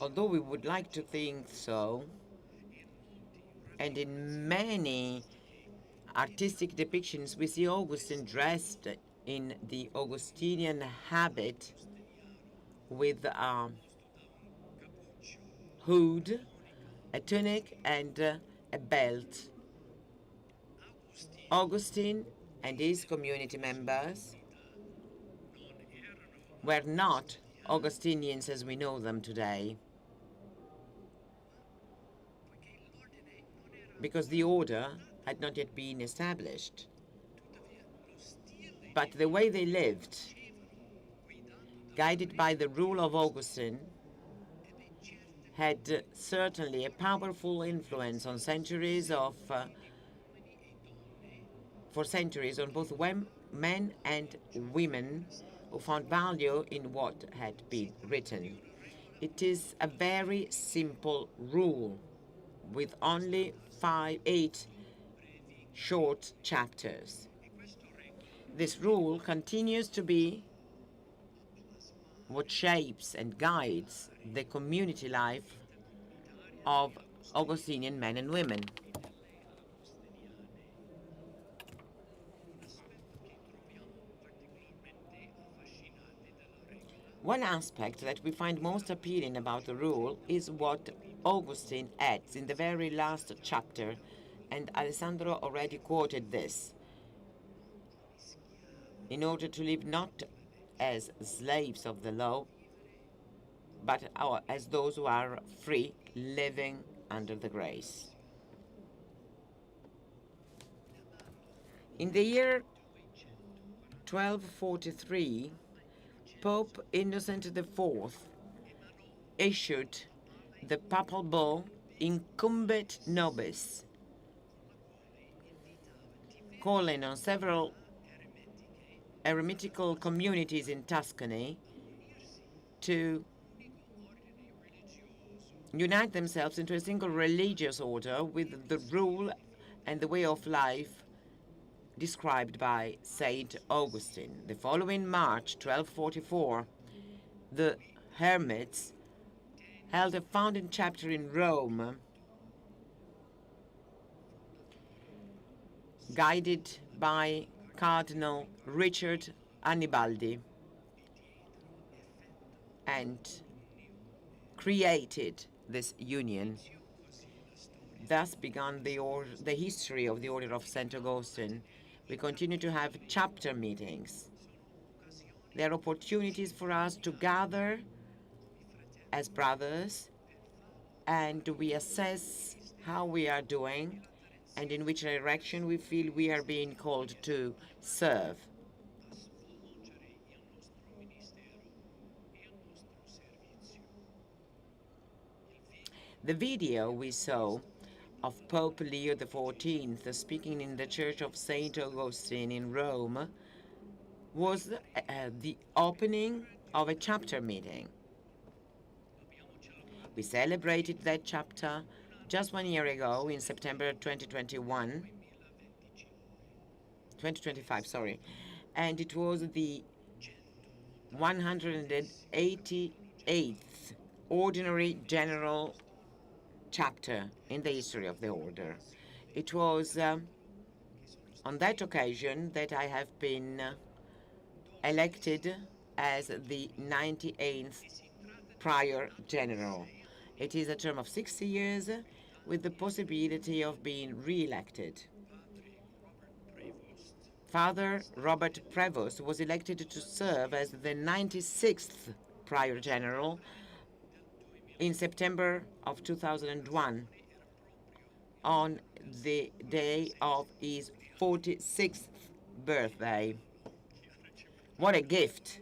Although we would like to think so, and in many artistic depictions we see Augustine dressed in the Augustinian habit with a hood, a tunic, and a belt. Augustine and his community members were not Augustinians as we know them today, because the order had not yet been established. But the way they lived, guided by the rule of Augustine, had certainly a powerful influence on centuries of for centuries on both men and women who found value in what had been written. It is a very simple rule with only 8 short chapters. This rule continues to be what shapes and guides the community life of Augustinian men and women. One aspect that we find most appealing about the rule is what Augustine adds in the very last chapter, and Alessandro already quoted this. In order to live not as slaves of the law, but as those who are free, living under the grace. In the year 1243, Pope Innocent IV issued the papal bull Incumbet Nobis, calling on several eremitical communities in Tuscany to unite themselves into a single religious order with the rule and the way of life described by Saint Augustine. The following March 1244, the hermits held a founding chapter in Rome, guided by Cardinal Richard Annibaldi, and created this union. Thus began the history of the Order of St. Augustine. We continue to have chapter meetings. They are opportunities for us to gather as brothers, and we assess how we are doing and in which direction we feel we are being called to serve. The video we saw of Pope Leo XIV speaking in the Church of Saint Augustine in Rome was the opening of a chapter meeting. We celebrated that chapter just 1 year ago in September 2025, sorry, and it was the 188th Ordinary General chapter in the history of the order. It was on that occasion that I have been elected as the 98th Prior General. It is a term of 60 years with the possibility of being re-elected. Father Robert Prevost was elected to serve as the 96th Prior General in September of 2001, on the day of his 46th birthday. What a gift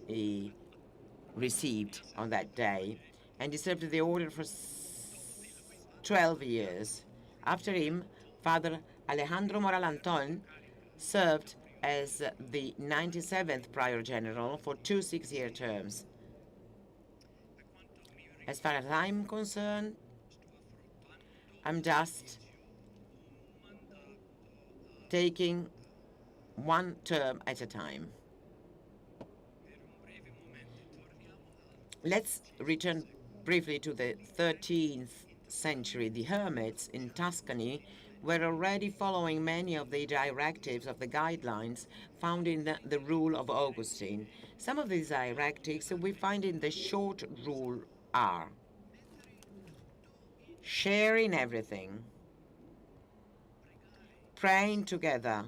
he received on that day, and he served the order for 12 years. After him, Father Alejandro Moral Anton served as the 97th Prior General for 2 6-year terms. As far as I'm concerned, I'm just taking one term at a time. Let's return briefly to the 13th century. The hermits in Tuscany were already following many of the directives of the guidelines found in the rule of Augustine. Some of these directives we find in the short rule are sharing everything, praying together,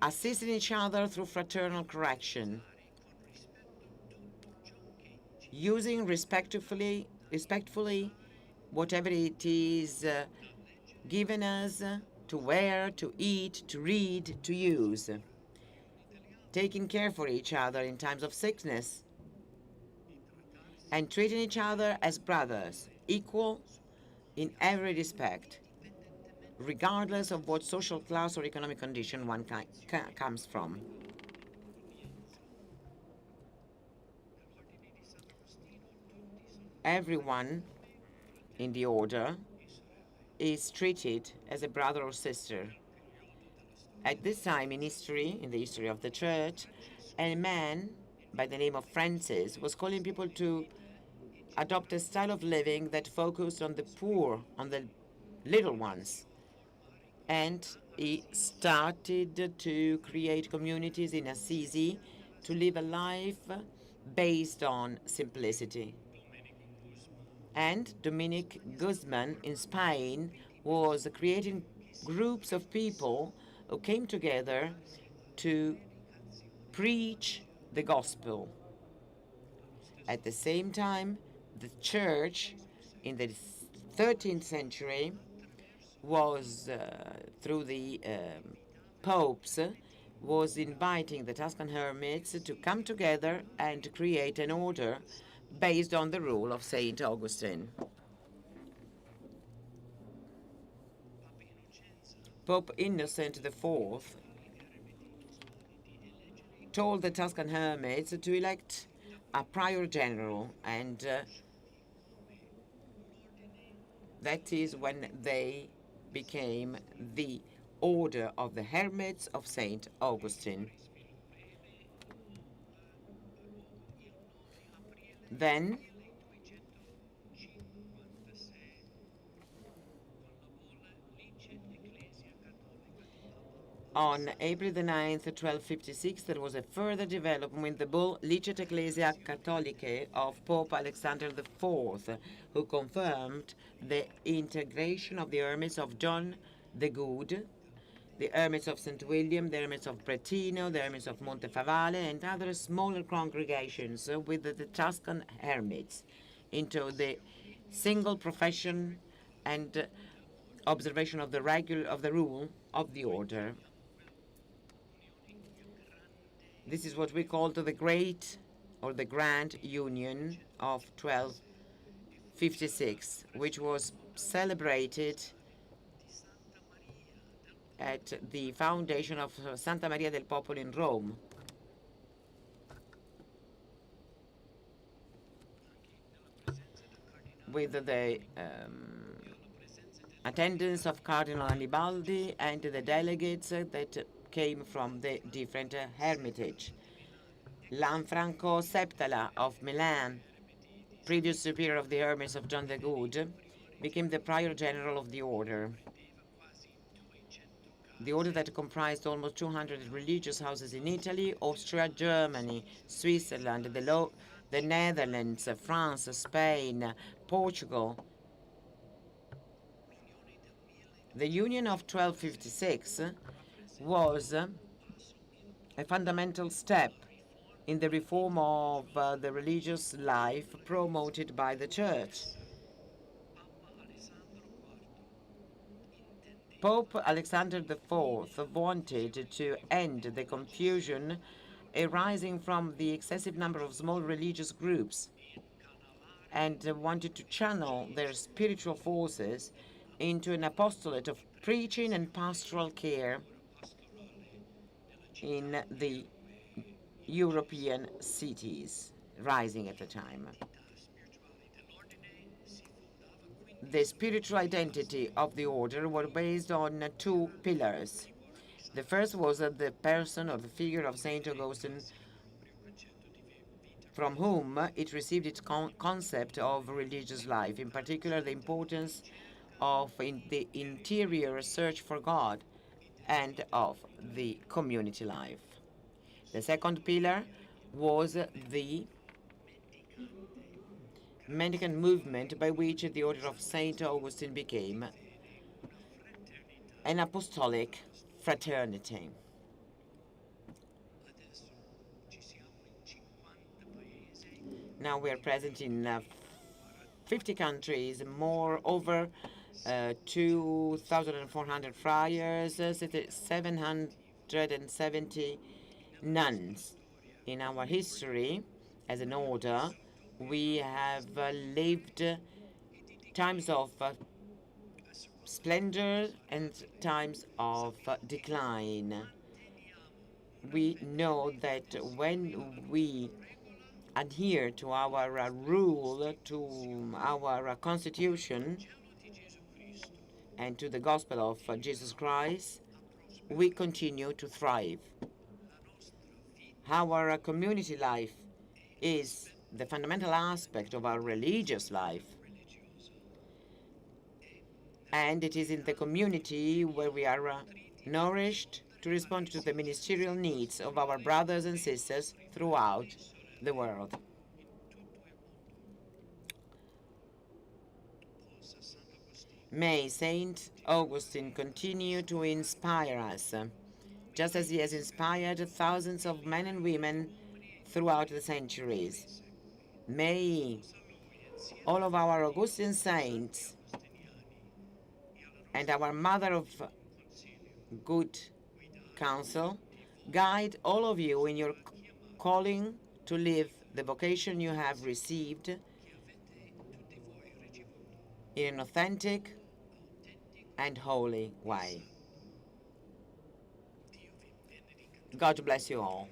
assisting each other through fraternal correction, using respectfully whatever it is given us to wear, to eat, to read, to use, taking care for each other in times of sickness, and treating each other as brothers, equal in every respect, regardless of what social class or economic condition one comes from. Everyone in the order is treated as a brother or sister. At this time in history, in the history of the Church, a man by the name of Francis was calling people to adopt a style of living that focused on the poor, on the little ones. And he started to create communities in Assisi to live a life based on simplicity. And Dominic Guzman in Spain was creating groups of people who came together to preach the gospel. At the same time, the Church in the 13th century was, through the popes, was inviting the Tuscan hermits to come together and to create an order based on the rule of Saint Augustine. Pope Innocent IV told the Tuscan hermits to elect a prior general, and that is when they became the Order of the Hermits of Saint Augustine. Then, on April the 9th, 1256, there was a further development with the bull Licet Ecclesiae Catholicae of Pope Alexander IV, who confirmed the integration of the hermits of John the Good, the hermits of St. William, the hermits of Bretino, the hermits of Montefavale, and other smaller congregations with the Tuscan hermits into the single profession and observation of the rule of the order. This is what we call the Great or the Grand Union of 1256, which was celebrated at the foundation of Santa Maria del Popolo in Rome. With the attendance of Cardinal Annibaldi and the delegates that came from the different hermitage. Lanfranco Septala of Milan, previous superior of the hermits of John the Good, became the prior general of the order. The order that comprised almost 200 religious houses in Italy, Austria, Germany, Switzerland, the Netherlands, France, Spain, Portugal. The Union of 1256 was a fundamental step in the reform of the religious life promoted by the Church. Pope Alexander IV wanted to end the confusion arising from the excessive number of small religious groups and wanted to channel their spiritual forces into an apostolate of preaching and pastoral care in the European cities rising at the time. The spiritual identity of the order were based on two pillars. The first was the person or the figure of Saint Augustine, from whom it received its concept of religious life, in particular the importance of the interior search for God and of the community life. The second pillar was the mendicant movement by which the Order of Saint Augustine became an apostolic fraternity. Now we are present in 50 countries, over 2,400 friars, 770 nuns. In our history as an order, we have lived times of splendor and times of decline. We know that when we adhere to our rule, to our constitution, and to the gospel of Jesus Christ, we continue to thrive. Our community life is the fundamental aspect of our religious life. And it is in the community where we are nourished to respond to the ministerial needs of our brothers and sisters throughout the world. May Saint Augustine continue to inspire us, just as he has inspired thousands of men and women throughout the centuries. May all of our Augustine saints and our Mother of Good Counsel guide all of you in your calling to live the vocation you have received in an authentic and holy way. God bless you all.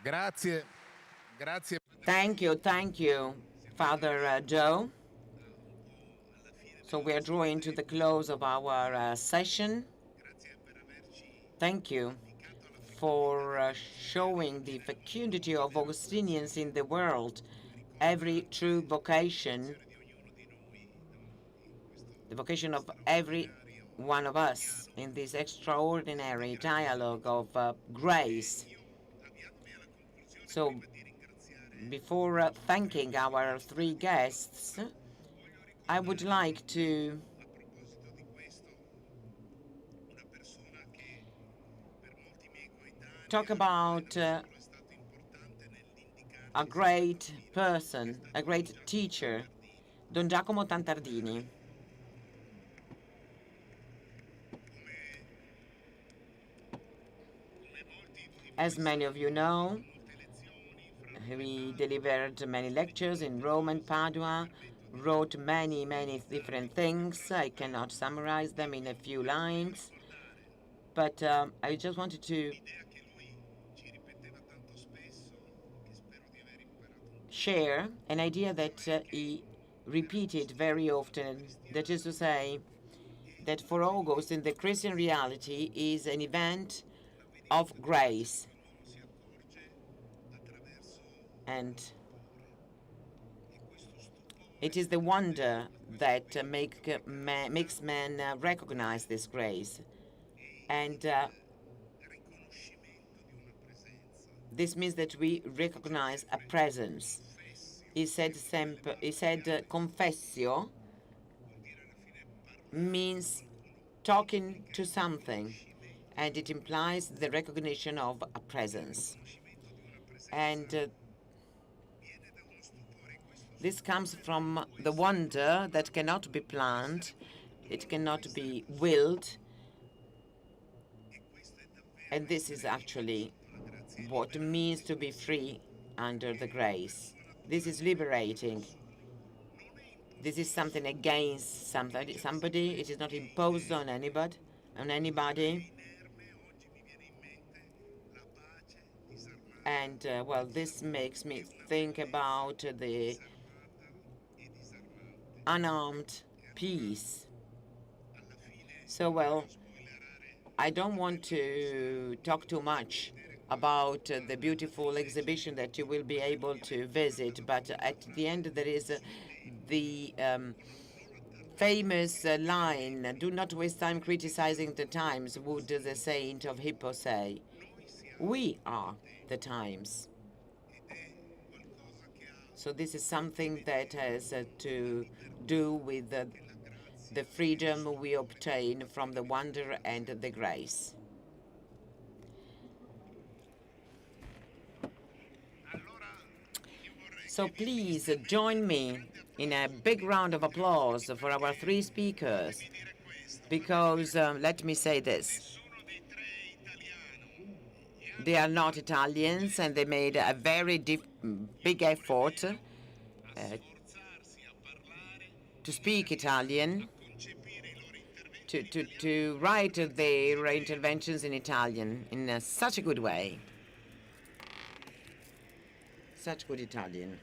Grazie. Grazie. Thank you, Father Joe. So we are drawing to the close of our session. Thank you for showing the fecundity of Augustinians in the world, every true vocation, the vocation of every one of us in this extraordinary dialogue of grace. So before thanking our three guests, I would like to talk about a great person, a great teacher, Don Giacomo Tantardini. As many of you know, he delivered many lectures in Rome and Padua, wrote many different things. I cannot summarize them in a few lines, but I just wanted to share an idea that he repeated very often, that is to say, that for Augustine, the Christian reality is an event of grace. And it is the wonder that makes men recognize this grace. And this means that we recognize a presence. He said confessio means talking to something, and it implies the recognition of a presence. And this comes from the wonder that cannot be planned, it cannot be willed, and this is actually what it means to be free under the grace. This is liberating. This is something against somebody. It is not imposed on anybody. And well, this makes me think about the unarmed peace. So, well, I don't want to talk too much about the beautiful exhibition that you will be able to visit, but at the end there is the famous line, "Do not waste time criticizing the times," would the Saint of Hippo say. We are the times. So this is something that has to do with the freedom we obtain from the wonder and the grace. So please join me in a big round of applause for our three speakers, because let me say this. They are not Italians, and they made a very big effort to speak Italian, to write their interventions in Italian in such a good way. Such good Italian.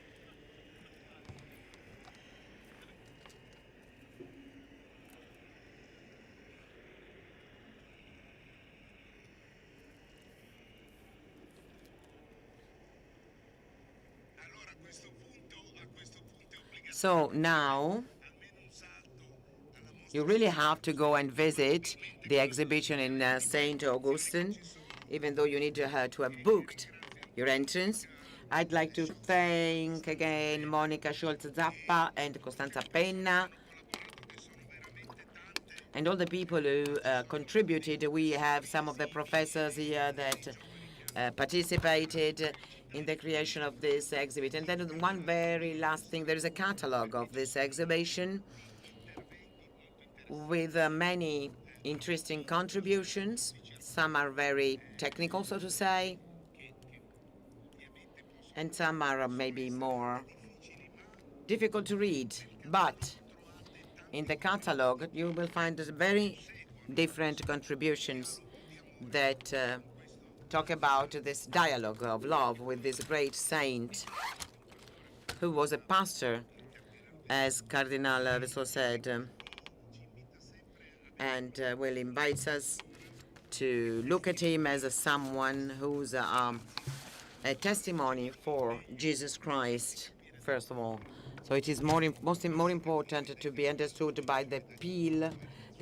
So now you really have to go and visit the exhibition in Saint Augustine, even though you need to have booked your entrance. I'd like to thank again Monica Scholz-Zappa and Costanza Penna and all the people who contributed. We have some of the professors here that participated in the creation of this exhibit. And then one very last thing, there is a catalog of this exhibition with many interesting contributions. Some are very technical, so to say, and some are maybe more difficult to read. But in the catalog, you will find very different contributions that talk about this dialogue of love with this great saint who was a pastor, as Cardinal Vesco said, and will invite us to look at him as someone who's a testimony for Jesus Christ, first of all. So it is more important to be understood by the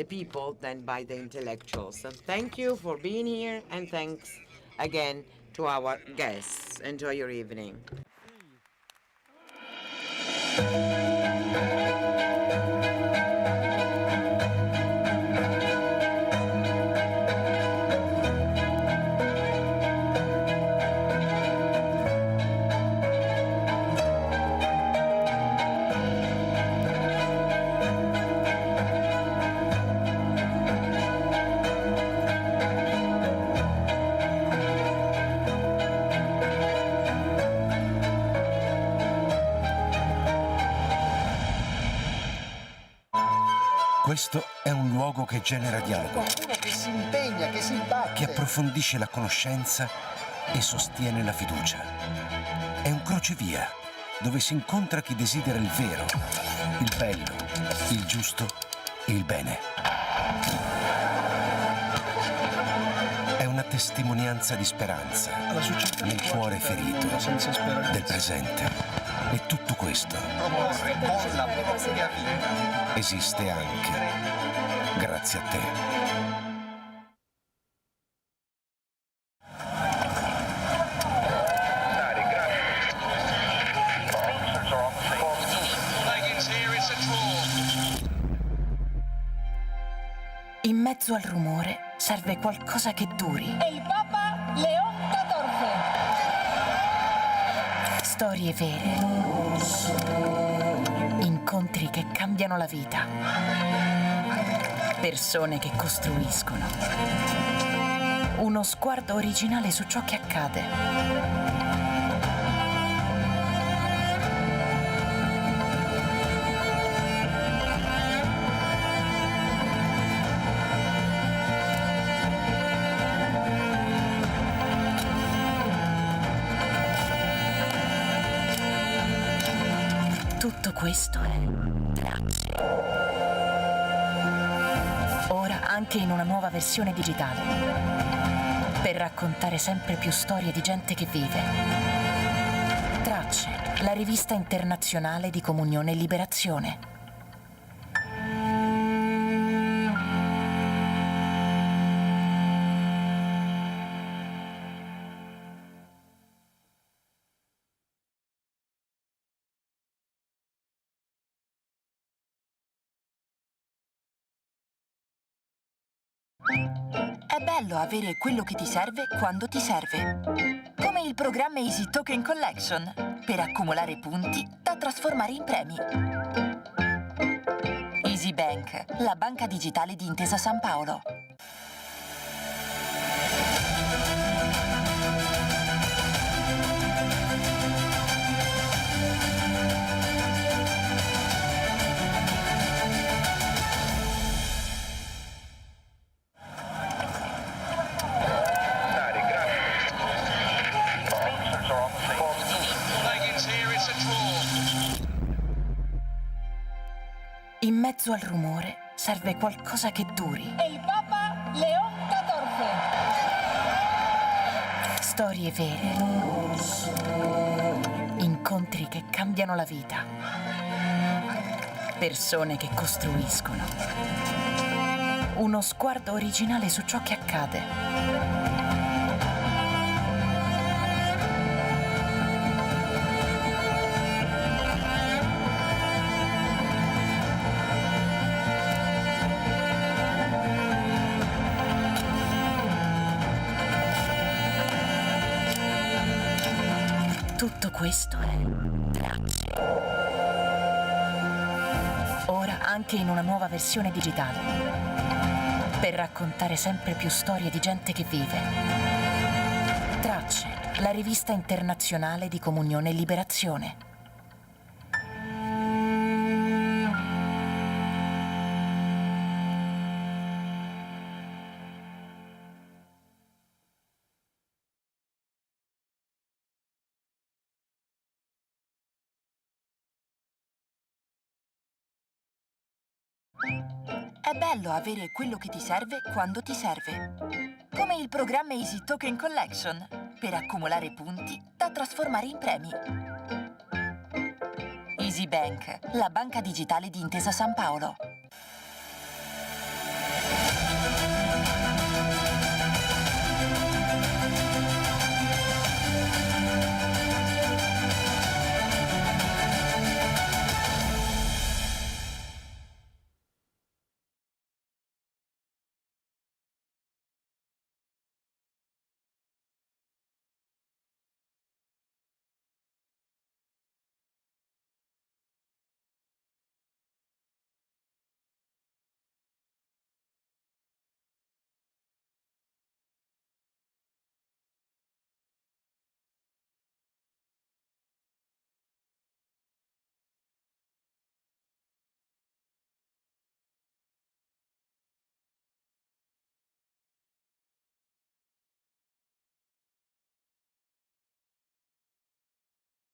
people than by the intellectuals. So thank you for being here, and thanks again to our guests. Enjoy your evening. Questo è un luogo che genera dialogo, Qualcuno che si impegna, che si batte. che approfondisce la conoscenza e sostiene la fiducia. È un crocevia dove si incontra chi desidera il vero, il bello, il giusto e il bene. È una testimonianza di speranza nel cuore ferito del presente. E tutto questo esiste anche grazie a te. In mezzo al rumore serve qualcosa che duri. E il Papa Leo XIV. Storie vere. Incontri che cambiano la vita. Persone che costruiscono. Uno sguardo originale su ciò che accade. Tutto questo è grazie. Ora anche in una nuova versione digitale, per raccontare sempre più storie di gente che vive. Tracce, la rivista internazionale di comunione e liberazione. È bello avere quello che ti serve quando ti serve. Come il programma Easy Token Collection, per accumulare punti da trasformare in premi. Easy Bank, la banca digitale di Intesa San Paolo. In mezzo al rumore serve qualcosa che duri. È il Papa Leo XIV. Storie vere. Incontri che cambiano la vita. Persone che costruiscono. Uno sguardo originale su ciò che accade. Tutto questo è grazie. Ora anche in una nuova versione digitale, per raccontare sempre più storie di gente che vive. Tracce, la rivista internazionale di comunione e liberazione. È bello avere quello che ti serve quando ti serve. Come il programma Easy Token Collection, per accumulare punti da trasformare in premi. Easy Bank, la banca digitale di Intesa San Paolo.